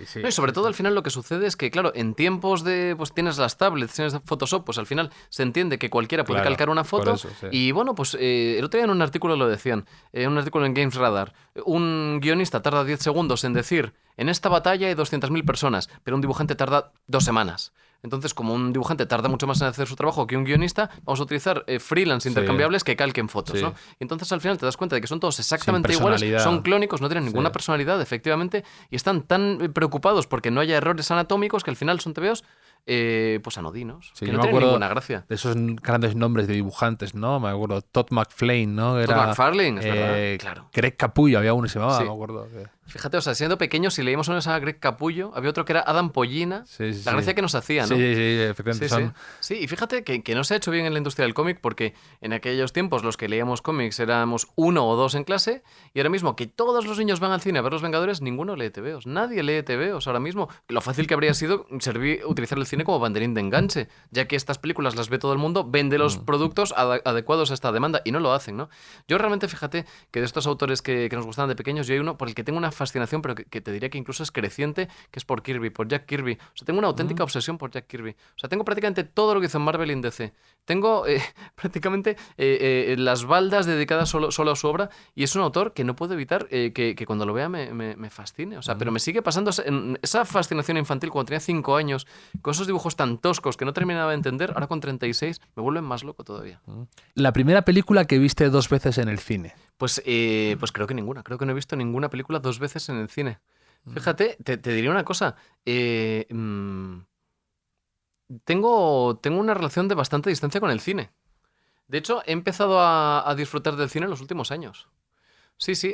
Sí. No, y sobre todo al final lo que sucede es que, claro, en tiempos de, pues tienes las tablets, tienes Photoshop, pues al final se entiende que cualquiera puede calcar una foto. Eso, sí. Y bueno, pues el otro día en un artículo lo decían, un artículo en Games Radar, un guionista tarda 10 segundos en decir, en esta batalla hay 200.000 personas, pero un dibujante tarda 2 semanas. Entonces, como un dibujante tarda mucho más en hacer su trabajo que un guionista, vamos a utilizar freelance intercambiables que calquen fotos, ¿no? Y entonces al final te das cuenta de que son todos exactamente iguales, son clónicos, no tienen ninguna personalidad, efectivamente, y están tan preocupados porque no haya errores anatómicos que al final son tebeos pues anodinos, que no tienen ninguna gracia. De esos grandes nombres de dibujantes, ¿no? Me acuerdo, Todd McFarlane, ¿no? Todd McFarlane, es verdad, claro. Greg Capullo, había uno que se llamaba, me acuerdo. Fíjate, o sea, siendo pequeños, si leíamos una a Greg Capullo, había otro que era Adam Pollina, Sí, sí, la gracia sí. que nos hacía, ¿no? Sí, sí, sí, efectivamente. Sí, sí. Sí, y fíjate que no se ha hecho bien en la industria del cómic porque en aquellos tiempos los que leíamos cómics éramos 1 o 2 en clase y ahora mismo que todos los niños van al cine a ver Los Vengadores, ninguno lee TVOs. Nadie lee TVOs ahora mismo. Lo fácil que habría sido utilizar el cine como banderín de enganche, ya que estas películas las ve todo el mundo, vende los productos adecuados a esta demanda y no lo hacen, ¿no? Yo realmente, fíjate que de estos autores que nos gustaban de pequeños, yo hay uno por el que tengo una fascinación, pero que te diría que incluso es creciente, que es por Kirby, por Jack Kirby. O sea, tengo una auténtica obsesión por Jack Kirby. O sea, tengo prácticamente todo lo que hizo en Marvel y en DC. Tengo prácticamente las baldas dedicadas solo a su obra y es un autor que no puedo evitar que cuando lo vea me fascine. O sea, pero me sigue pasando esa fascinación infantil cuando tenía 5 años, con esos dibujos tan toscos que no terminaba de entender, ahora con 36 me vuelven más loco todavía. La primera película que viste 2 veces en el cine. Pues creo que ninguna. Creo que no he visto ninguna película 2 veces en el cine. Fíjate, te diría una cosa. Tengo una relación de bastante distancia con el cine. De hecho, he empezado a disfrutar del cine en los últimos años. Sí, sí.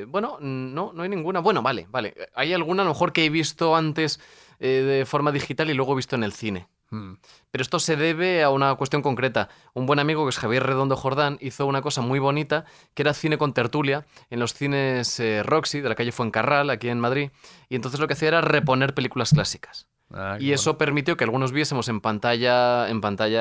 Bueno, no hay ninguna. Bueno, vale. Hay alguna a lo mejor que he visto antes de forma digital y luego he visto en el cine. Pero esto se debe a una cuestión concreta. Un buen amigo, que es Javier Redondo Jordán, hizo una cosa muy bonita, que era cine con tertulia, en los cines Roxy, de la calle Fuencarral, aquí en Madrid. Y entonces lo que hacía era reponer películas clásicas. Y eso permitió que algunos viésemos en pantalla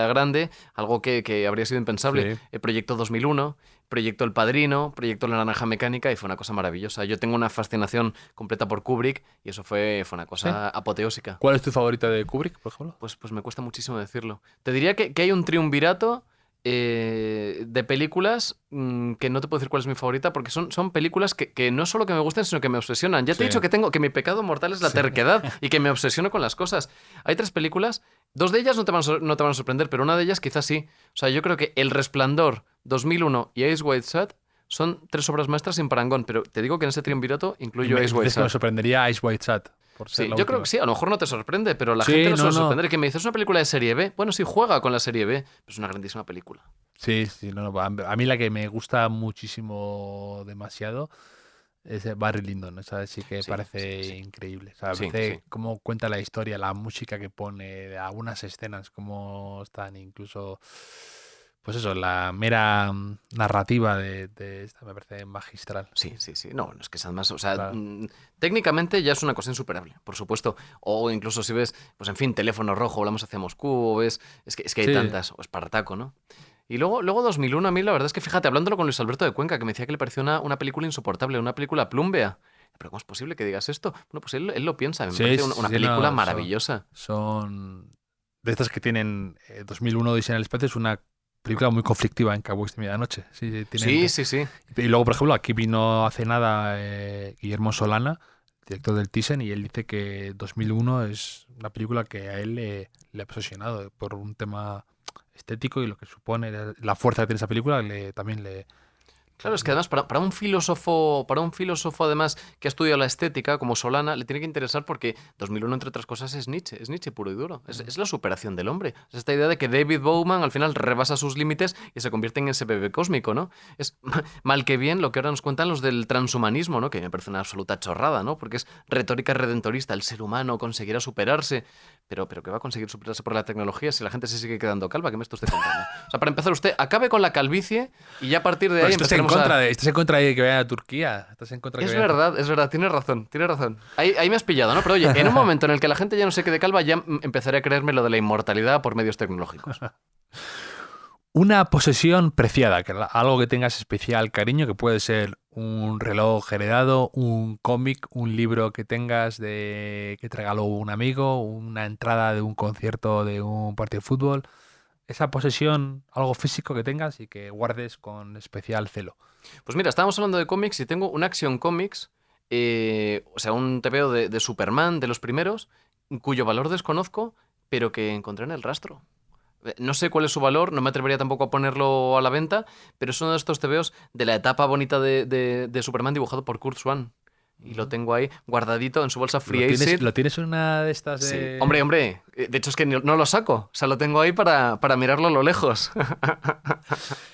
grande algo que habría sido impensable. Sí. El Proyecto 2001, Proyecto El Padrino, Proyecto La Naranja Mecánica, y fue una cosa maravillosa. Yo tengo una fascinación completa por Kubrick y eso fue una cosa apoteósica. ¿Cuál es tu favorita de Kubrick, por ejemplo? Pues me cuesta muchísimo decirlo. Te diría que hay un triunvirato de películas que no te puedo decir cuál es mi favorita porque son películas que no solo que me gusten, sino que me obsesionan. Ya te he dicho que mi pecado mortal es la terquedad y que me obsesiono con las cosas. Hay 3 películas, 2 de ellas no te van a sorprender, pero una de ellas quizás sí. O sea, yo creo que El Resplandor, 2001 y Eyes Wide Shut son 3 obras maestras sin parangón, pero te digo que en ese triunvirato incluyo Eyes Wide Me Shut. sorprendería Eyes Wide Shut. Por ser Sí, la yo creo última. que sí, a lo mejor no te sorprende, pero la Sí, gente no no, suele no. sorprender. Que me dices, ¿es una película de serie B? Bueno, sí, juega con la serie B, pero es una grandísima película. Sí, no. A mí la que me gusta muchísimo demasiado es Barry Lyndon. Esa sí que Sí, parece sí. increíble. O sea, Sí, parece sí. cómo cuenta la historia, la música que pone, algunas escenas, cómo están incluso... Pues eso, la mera narrativa de esta me parece magistral. Sí. No, es que sean más. O sea, Claro. técnicamente ya es una cosa insuperable, por supuesto. O incluso si ves, pues en fin, Teléfono Rojo, Volamos hacia Moscú, o ves. Es que hay Sí. tantas. O Espartaco, ¿no? Y luego 2001, a mí la verdad es que, fíjate, hablándolo con Luis Alberto de Cuenca, que me decía que le pareció una película insoportable, una película plúmbea. Pero ¿cómo es posible que digas esto? Bueno, pues él lo piensa. Me Sí, parece sí, una sí, película no, maravillosa. Son de estas que tienen 2001 Odisea en el espacio, es una película muy conflictiva en Cowboys de Medianoche. Sí, tienen Sí. Y luego, por ejemplo, aquí vino hace nada Guillermo Solana, director del Thyssen, y él dice que 2001 es una película que a él le ha obsesionado por un tema estético y lo que supone la fuerza que tiene esa película también le... Claro, es que además para un filósofo además que ha estudiado la estética como Solana, le tiene que interesar porque 2001, entre otras cosas, es Nietzsche puro y duro. Es la superación del hombre. Es esta idea de que David Bowman al final rebasa sus límites y se convierte en ese bebé cósmico, ¿no? Es mal que bien lo que ahora nos cuentan los del transhumanismo, ¿no? Que me parece una absoluta chorrada, ¿no? Porque es retórica redentorista. El ser humano conseguirá superarse. Pero ¿qué va a conseguir superarse por la tecnología si la gente se sigue quedando calva? ¿Qué me está usted contando? O sea, para empezar, usted acabe con la calvicie y ya a partir de ahí estás en contra de que vaya a Turquía. Estás en contra de que vaya Es verdad, tienes razón. Ahí me has pillado, ¿no? Pero oye, en un momento en el que la gente ya no se quede calva, ya empezaré a creerme lo de la inmortalidad por medios tecnológicos. Una posesión preciada, algo que tengas especial cariño, que puede ser un reloj heredado, un cómic, un libro que tengas que te regaló un amigo, una entrada de un concierto de un partido de fútbol. Esa posesión, algo físico que tengas y que guardes con especial celo. Pues mira, estábamos hablando de cómics y tengo un Action Comics, o sea, un TPO de Superman, de los primeros, cuyo valor desconozco, pero que encontré en el rastro. No sé cuál es su valor, no me atrevería tampoco a ponerlo a la venta, pero es uno de estos TVOs de la etapa bonita de Superman dibujado por Kurt Swan. y lo tengo ahí guardadito en su bolsa Free ¿Lo tienes, Acid. ¿lo tienes en una de estas Sí. de...? Hombre, de hecho es que no lo saco, o sea, lo tengo ahí para mirarlo a lo lejos.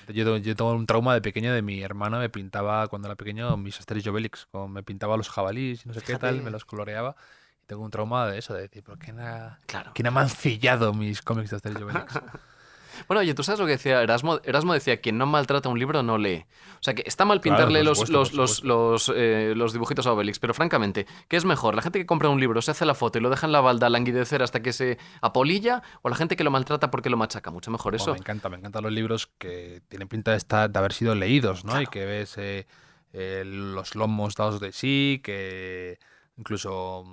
Yo tengo un trauma de pequeño de mi hermano, me pintaba cuando era pequeño mis Asterix y Obelix, me pintaba los jabalíes y no sé qué tal, Fíjate. me los coloreaba. Y tengo un trauma de eso, de decir, ¿pero Claro. quién ha mancillado mis cómics de Asterix y Obelix? Bueno, oye, ¿tú sabes lo que decía Erasmo? Erasmo decía, quien no maltrata un libro no lee. O sea, que está mal Claro, pintarle por supuesto. los dibujitos a Obelix, pero francamente, ¿qué es mejor? ¿La gente que compra un libro, se hace la foto y lo deja en la balda a languidecer hasta que se apolilla? ¿O la gente que lo maltrata porque lo machaca? Mucho mejor eso. Me encantan los libros que tienen pinta de haber sido leídos, ¿no? Claro. Y que ves los lomos dados de sí, que incluso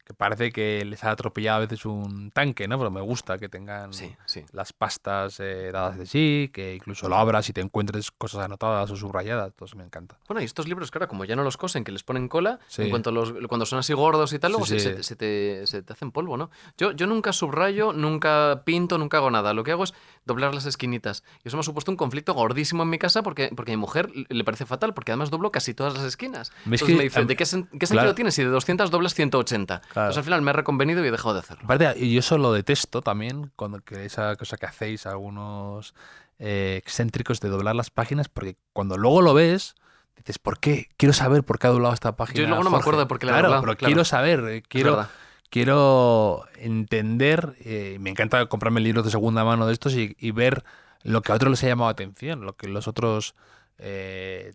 que parece que les ha atropellado a veces un tanque, ¿no? Pero me gusta que tengan Sí, sí. las pastas dadas de sí, que incluso lo abras y te encuentres cosas anotadas o subrayadas, todo eso me encanta. Bueno, y estos libros, claro, como ya no los cosen, que les ponen cola, Sí. en cuanto cuando son así gordos y tal, Sí, luego sí. se te hacen polvo, ¿no? Yo nunca subrayo, nunca pinto, nunca hago nada. Lo que hago es doblar las esquinitas. Y eso me ha supuesto un conflicto gordísimo en mi casa porque a mi mujer le parece fatal, porque además doblo casi todas las esquinas. Entonces me dice, ¿de qué sentido claro. tienes si de 200 doblas 180? Claro. Entonces al final me he reconvenido y he dejado de hacerlo. Aparte, y yo eso lo detesto también, que esa cosa que hacéis algunos excéntricos de doblar las páginas, porque cuando luego lo ves, dices, ¿por qué? Quiero saber por qué ha doblado esta página. Yo luego no me Jorge. acuerdo de por qué la he Claro, doblado, pero claro. quiero saber, Es verdad. quiero entender, me encanta comprarme libros de segunda mano de estos y ver lo que a otros les ha llamado atención, lo que los otros...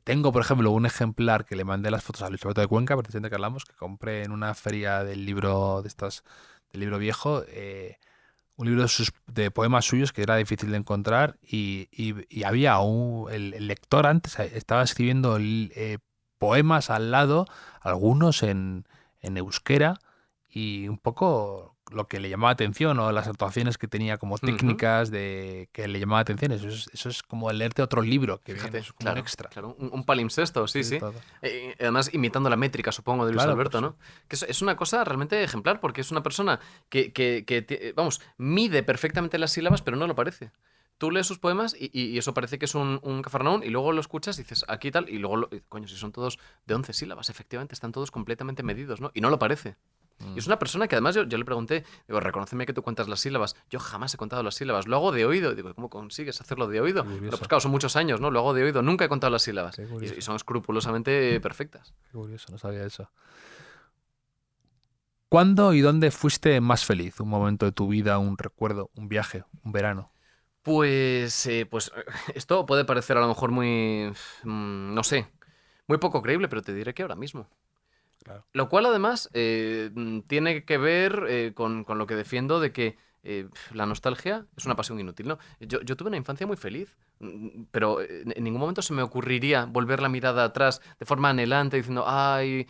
tengo, por ejemplo, un ejemplar que le mandé las fotos a Luis Alberto de Cuenca, precisamente que hablamos, que compré en una feria del libro del libro viejo, un libro de poemas suyos que era difícil de encontrar y había el lector antes estaba escribiendo poemas al lado, algunos en euskera y un poco lo que le llamaba atención o las actuaciones que tenía como técnicas que le llamaba atención. Eso es como leerte otro libro que Fíjate, viene, es como claro, un extra. claro, un palimpsesto, sí. Todo. Además, imitando la métrica, supongo, de Luis Claro, Alberto, pues ¿no? Que es una cosa realmente ejemplar, porque es una persona vamos, mide perfectamente las sílabas, pero no lo parece. Tú lees sus poemas y eso parece que es un cafarnaún, y luego lo escuchas y dices, aquí tal, y luego, coño, si son todos de 11 sílabas, efectivamente, están todos completamente medidos, ¿no? Y no lo parece. Y es una persona que además yo le pregunté, digo, reconóceme que tú cuentas las sílabas. Yo jamás he contado las sílabas, lo hago de oído. Digo, ¿cómo consigues hacerlo de oído? Qué curioso. Bueno, pues claro, son muchos años, ¿no? Lo hago de oído, nunca he contado las sílabas. Qué curioso. Y son escrupulosamente perfectas. Qué curioso, no sabía eso. ¿Cuándo y dónde fuiste más feliz? ¿Un momento de tu vida, un recuerdo, un viaje, un verano? Pues esto puede parecer a lo mejor muy, no sé, muy poco creíble, pero te diré que ahora mismo. Claro. Lo cual además tiene que ver con lo que defiendo de que la nostalgia es una pasión inútil, ¿no? Yo tuve una infancia muy feliz, pero en ningún momento se me ocurriría volver la mirada atrás de forma anhelante diciendo, ay,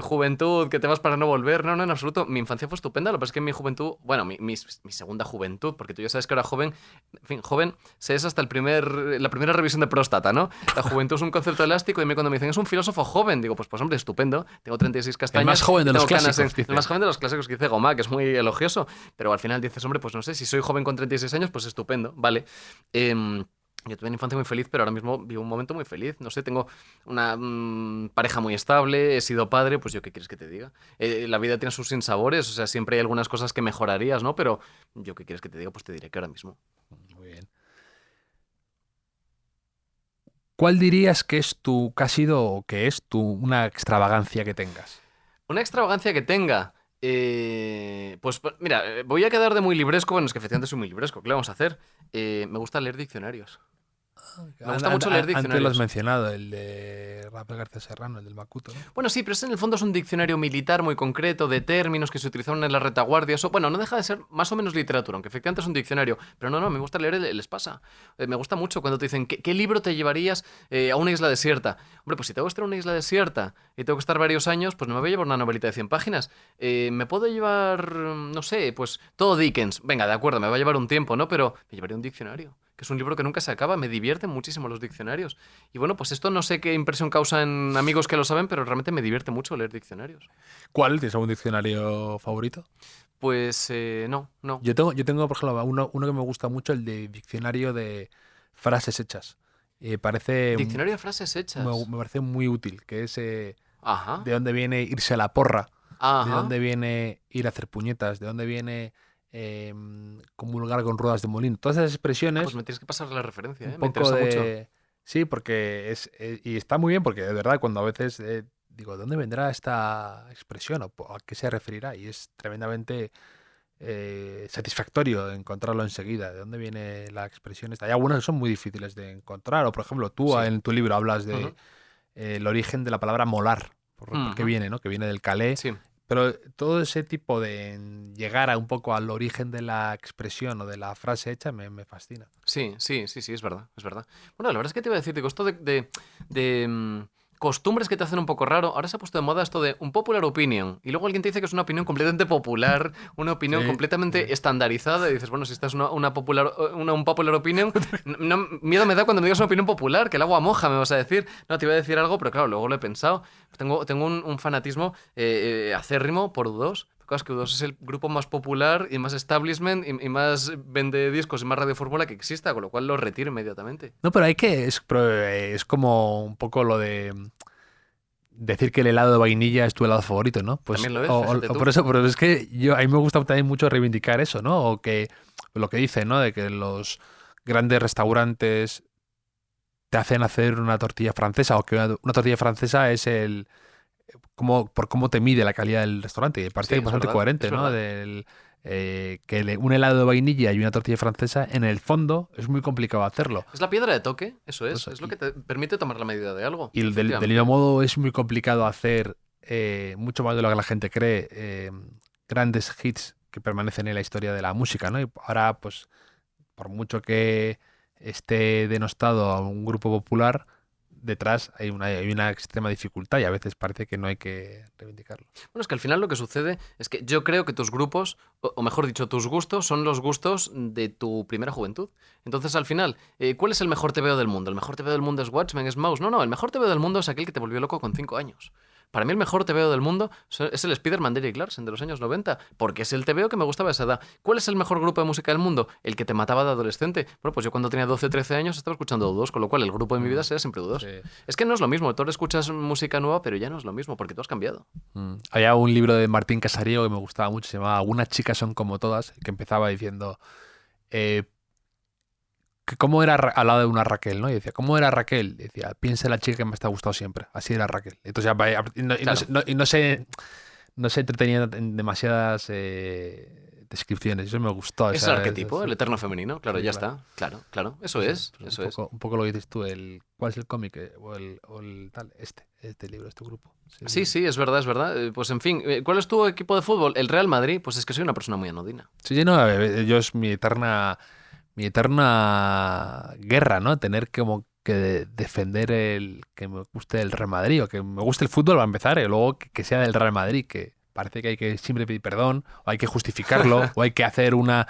juventud, que te vas para no volver. No, en absoluto. Mi infancia fue estupenda. Lo que pasa es que en mi juventud, bueno, mi segunda juventud, porque tú ya sabes que ahora joven, en fin, joven se es hasta la primera revisión de próstata, ¿no? La juventud es un concepto elástico y cuando me dicen es un filósofo joven, digo, pues hombre, estupendo. Tengo 36 castañas. El más joven de los clásicos. El más joven de los clásicos, que dice Gomá, que es muy elogioso. Pero al final dices, hombre, pues no sé, si soy joven con 36 años, pues estupendo, vale. Yo tuve una infancia muy feliz, pero ahora mismo vivo un momento muy feliz. No sé, tengo una pareja muy estable, he sido padre, pues yo qué quieres que te diga. La vida tiene sus sinsabores, o sea, siempre hay algunas cosas que mejorarías, ¿no? Pero yo qué quieres que te diga, pues te diré que ahora mismo. Muy bien. ¿Cuál dirías que es que ha sido o que es una extravagancia que tengas? Una extravagancia que tenga. Pues mira, voy a quedar de muy libresco. Bueno, es que efectivamente soy muy libresco. ¿Qué le vamos a hacer? Me gusta leer diccionarios. Me gusta mucho leer Antes lo has diccionarios. mencionado, el de Rafael García Serrano, el del Macuto, ¿no? Bueno, sí, pero en el fondo es un diccionario militar muy concreto de términos que se utilizaron en la retaguardia. Eso, bueno, no deja de ser más o menos literatura, aunque efectivamente es un diccionario. Pero no, me gusta leer el Espasa. Me gusta mucho cuando te dicen, ¿qué libro te llevarías a una isla desierta? Hombre, pues si tengo que estar en una isla desierta y tengo que estar varios años, pues no me voy a llevar una novelita de 100 páginas. Me puedo llevar, no sé, pues todo Dickens. Venga, de acuerdo, me va a llevar un tiempo, ¿no? Pero me llevaría un diccionario, que es un libro que nunca se acaba. Me divierten muchísimo los diccionarios. Y bueno, pues esto no sé qué impresión causa en amigos que lo saben, pero realmente me divierte mucho leer diccionarios. ¿Cuál? ¿Tienes algún diccionario favorito? Pues no. Yo tengo, por ejemplo, uno que me gusta mucho, el de diccionario de frases hechas. Parece Diccionario de frases hechas. me parece muy útil, que es Ajá. de dónde viene irse a la porra, Ajá. de dónde viene ir a hacer puñetas, de dónde viene comulgar con ruedas de molino. Todas esas expresiones, Pues me tienes que pasar la referencia, un ¿eh? Me poco interesa mucho. de... Sí, porque y está muy bien, porque de verdad cuando a veces digo, ¿de dónde vendrá esta expresión o a qué se referirá? Y es tremendamente satisfactorio encontrarlo enseguida. ¿De dónde viene la expresión esta? Hay algunas que son muy difíciles de encontrar, o por ejemplo, tú Sí. en tu libro hablas de Ujú. el origen de la palabra molar, por qué Ujú. viene, ¿no? Que viene del calé. Sí. Pero todo ese tipo de llegar a un poco al origen de la expresión o de la frase hecha me fascina. Sí, sí, sí, sí, es verdad, es verdad. Bueno, la verdad es que te iba a decir, digo, esto de costumbres que te hacen un poco raro, ahora se ha puesto de moda esto de un popular opinion, y luego alguien te dice que es una opinión completamente popular, una opinión Sí, completamente sí. estandarizada, y dices, bueno, si esta es un popular opinion, miedo me da cuando me digas una opinión popular, que el agua moja, me vas a decir. No, te iba a decir algo, pero claro, luego lo he pensado. Tengo un fanatismo acérrimo por U2. Claro, es que U2 es el grupo más popular y más establishment y más vende discos y más radiofórmula que exista, con lo cual lo retiro inmediatamente. No, pero es como un poco lo de decir que el helado de vainilla es tu helado favorito, ¿no? Pues También lo es, fíjate o tú. por eso, pero es que a mí me gusta también mucho reivindicar eso, ¿no? O que lo que dicen, ¿no? De que los grandes restaurantes te hacen hacer una tortilla francesa o que una tortilla francesa es por cómo te mide la calidad del restaurante. Y me Sí, parece es bastante verdad, coherente, es ¿no? verdad. Un helado de vainilla y una tortilla francesa, en el fondo, es muy complicado hacerlo. Es la piedra de toque, eso Pues, es lo que te permite tomar la medida de algo, y del efectivamente. mismo modo es muy complicado hacer, mucho más de lo que la gente cree, grandes hits que permanecen en la historia de la música, ¿no? Y ahora, pues, por mucho que esté denostado a un grupo popular, detrás hay una extrema dificultad y a veces parece que no hay que reivindicarlo. Bueno, es que al final lo que sucede es que yo creo que tus grupos, o mejor dicho, tus gustos son los gustos de tu primera juventud. Entonces, al final, ¿cuál es el mejor TVO del mundo? ¿El mejor TVO del mundo es Watchmen, es Mouse? No, no, el mejor TVO del mundo es aquel que te volvió loco con 5 años. Para mí el mejor TVO del mundo es el Spider-Man de Eric Larsen de los años 90, porque es el TVO que me gustaba a esa edad. ¿Cuál es el mejor grupo de música del mundo? El que te mataba de adolescente. Bueno, pues yo cuando tenía 12 13 años estaba escuchando U2, con lo cual el grupo de mi vida será siempre U2. Sí. Es que no es lo mismo, tú ahora escuchas música nueva, pero ya no es lo mismo, porque tú has cambiado. Había un libro de Martín Casariego que me gustaba mucho, se llamaba Algunas chicas son como todas, que empezaba diciendo eh, que cómo era al lado de una Raquel, ¿no? Y decía, ¿cómo era Raquel? Y decía, piensa en la chica que me está gustado siempre. Así era Raquel. Entonces, Claro. no se entretenía en demasiadas descripciones. Eso me gustó. Es el arquetipo, el eterno femenino, claro, Sí, ya claro. está. Claro, claro. Eso Pues, es, pues eso es. un poco lo que dices tú, ¿cuál es el cómic? O el tal, este libro, este grupo. Sí, Sí, sí, es verdad, es verdad. Pues en fin, ¿cuál es tu equipo de fútbol? ¿El Real Madrid? Pues es que soy una persona muy anodina. sí, no, yo es mi eterna guerra, ¿no? Tener como que defender que me guste el Real Madrid o que me guste el fútbol va a empezar y luego que sea del Real Madrid, que parece que hay que siempre pedir perdón o hay que justificarlo o hay que hacer una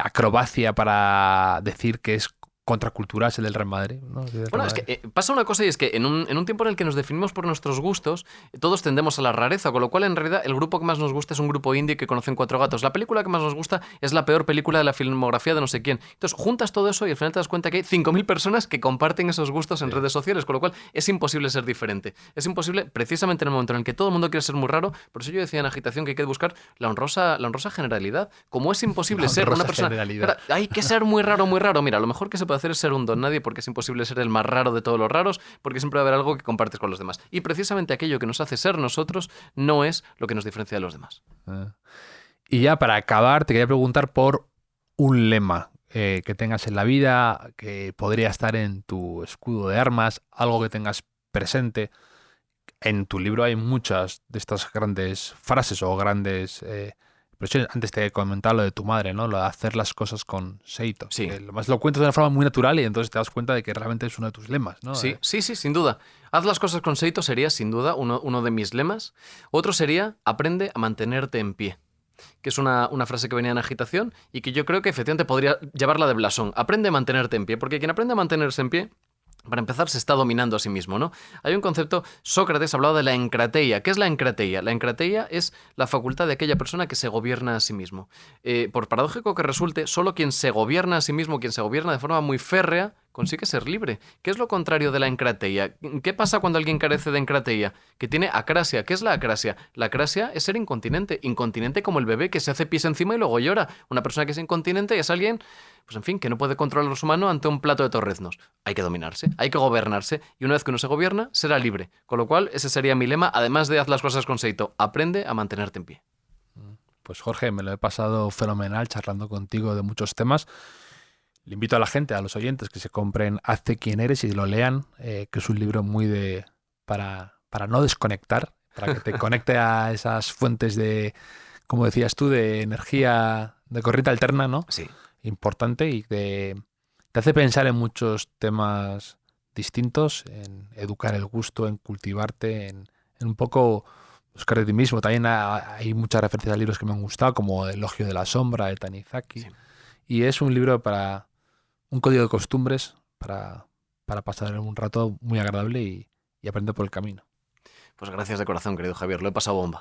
acrobacia para decir que es contracultural el del Real Madrid, ¿no? Sí, del Bueno, Real es que Madrid. pasa una cosa y es que en un tiempo en el que nos definimos por nuestros gustos, todos tendemos a la rareza, con lo cual en realidad el grupo que más nos gusta es un grupo indie que conocen 4 gatos. La película que más nos gusta es la peor película de la filmografía de no sé quién. Entonces juntas todo eso y al final te das cuenta que hay 5.000 personas que comparten esos gustos en Sí. redes sociales, con lo cual es imposible ser diferente. Es imposible precisamente en el momento en el que todo el mundo quiere ser muy raro. Por eso yo decía en Agitación que hay que buscar la honrosa generalidad. Como es imposible La ser una honrosa persona... generalidad. Claro, hay que ser muy raro, muy raro. Mira, lo mejor que se puede hacer es ser un don nadie porque es imposible ser el más raro de todos los raros, porque siempre va a haber algo que compartes con los demás. Y precisamente aquello que nos hace ser nosotros no es lo que nos diferencia de los demás. Ah. Y ya para acabar, te quería preguntar por un lema que tengas en la vida, que podría estar en tu escudo de armas, algo que tengas presente. En tu libro hay muchas de estas grandes frases o grandes expresiones. Antes te he comentado lo de tu madre, ¿no? Lo de hacer las cosas con seito. Sí. Que lo más lo cuentas de una forma muy natural y entonces te das cuenta de que realmente es uno de tus lemas, ¿no? Sí, sí, sí, sin duda. Haz las cosas con seito sería, sin duda, uno de mis lemas. Otro sería, aprende a mantenerte en pie, que es una frase que venía en Agitación y que yo creo que efectivamente podría llevarla de blasón. Aprende a mantenerte en pie, porque quien aprende a mantenerse en pie, para empezar, se está dominando a sí mismo, ¿no? Hay un concepto, Sócrates hablaba de la encrateia. ¿Qué es la encrateia? La encrateia es la facultad de aquella persona que se gobierna a sí mismo. Por paradójico que resulte, solo quien se gobierna a sí mismo, quien se gobierna de forma muy férrea, consigue ser libre. ¿Qué es lo contrario de la encrateia? ¿Qué pasa cuando alguien carece de encrateia? Que tiene acrasia. ¿Qué es la acrasia? La acrasia es ser incontinente. Incontinente como el bebé que se hace pis encima y luego llora. Una persona que es incontinente es alguien, pues en fin, que no puede controlar su mano ante un plato de torreznos. Hay que dominarse, hay que gobernarse, y una vez que uno se gobierna, será libre. Con lo cual, ese sería mi lema, además de haz las cosas con seito. Aprende a mantenerte en pie. Pues Jorge, me lo he pasado fenomenal charlando contigo de muchos temas. Le invito a la gente, a los oyentes, que se compren Hazte quien eres y lo lean, que es un libro muy para no desconectar, para que te conecte a esas fuentes de, como decías tú, de energía, de corriente alterna, ¿no? Sí. Importante, y te hace pensar en muchos temas distintos, en educar el gusto, en cultivarte, en un poco buscar de ti mismo. También hay muchas referencias a libros que me han gustado, como El elogio de la sombra, de Tanizaki. Sí. Y es un libro para un código de costumbres, para pasar un rato muy agradable y aprender por el camino. Pues gracias de corazón, querido Javier. Lo he pasado bomba.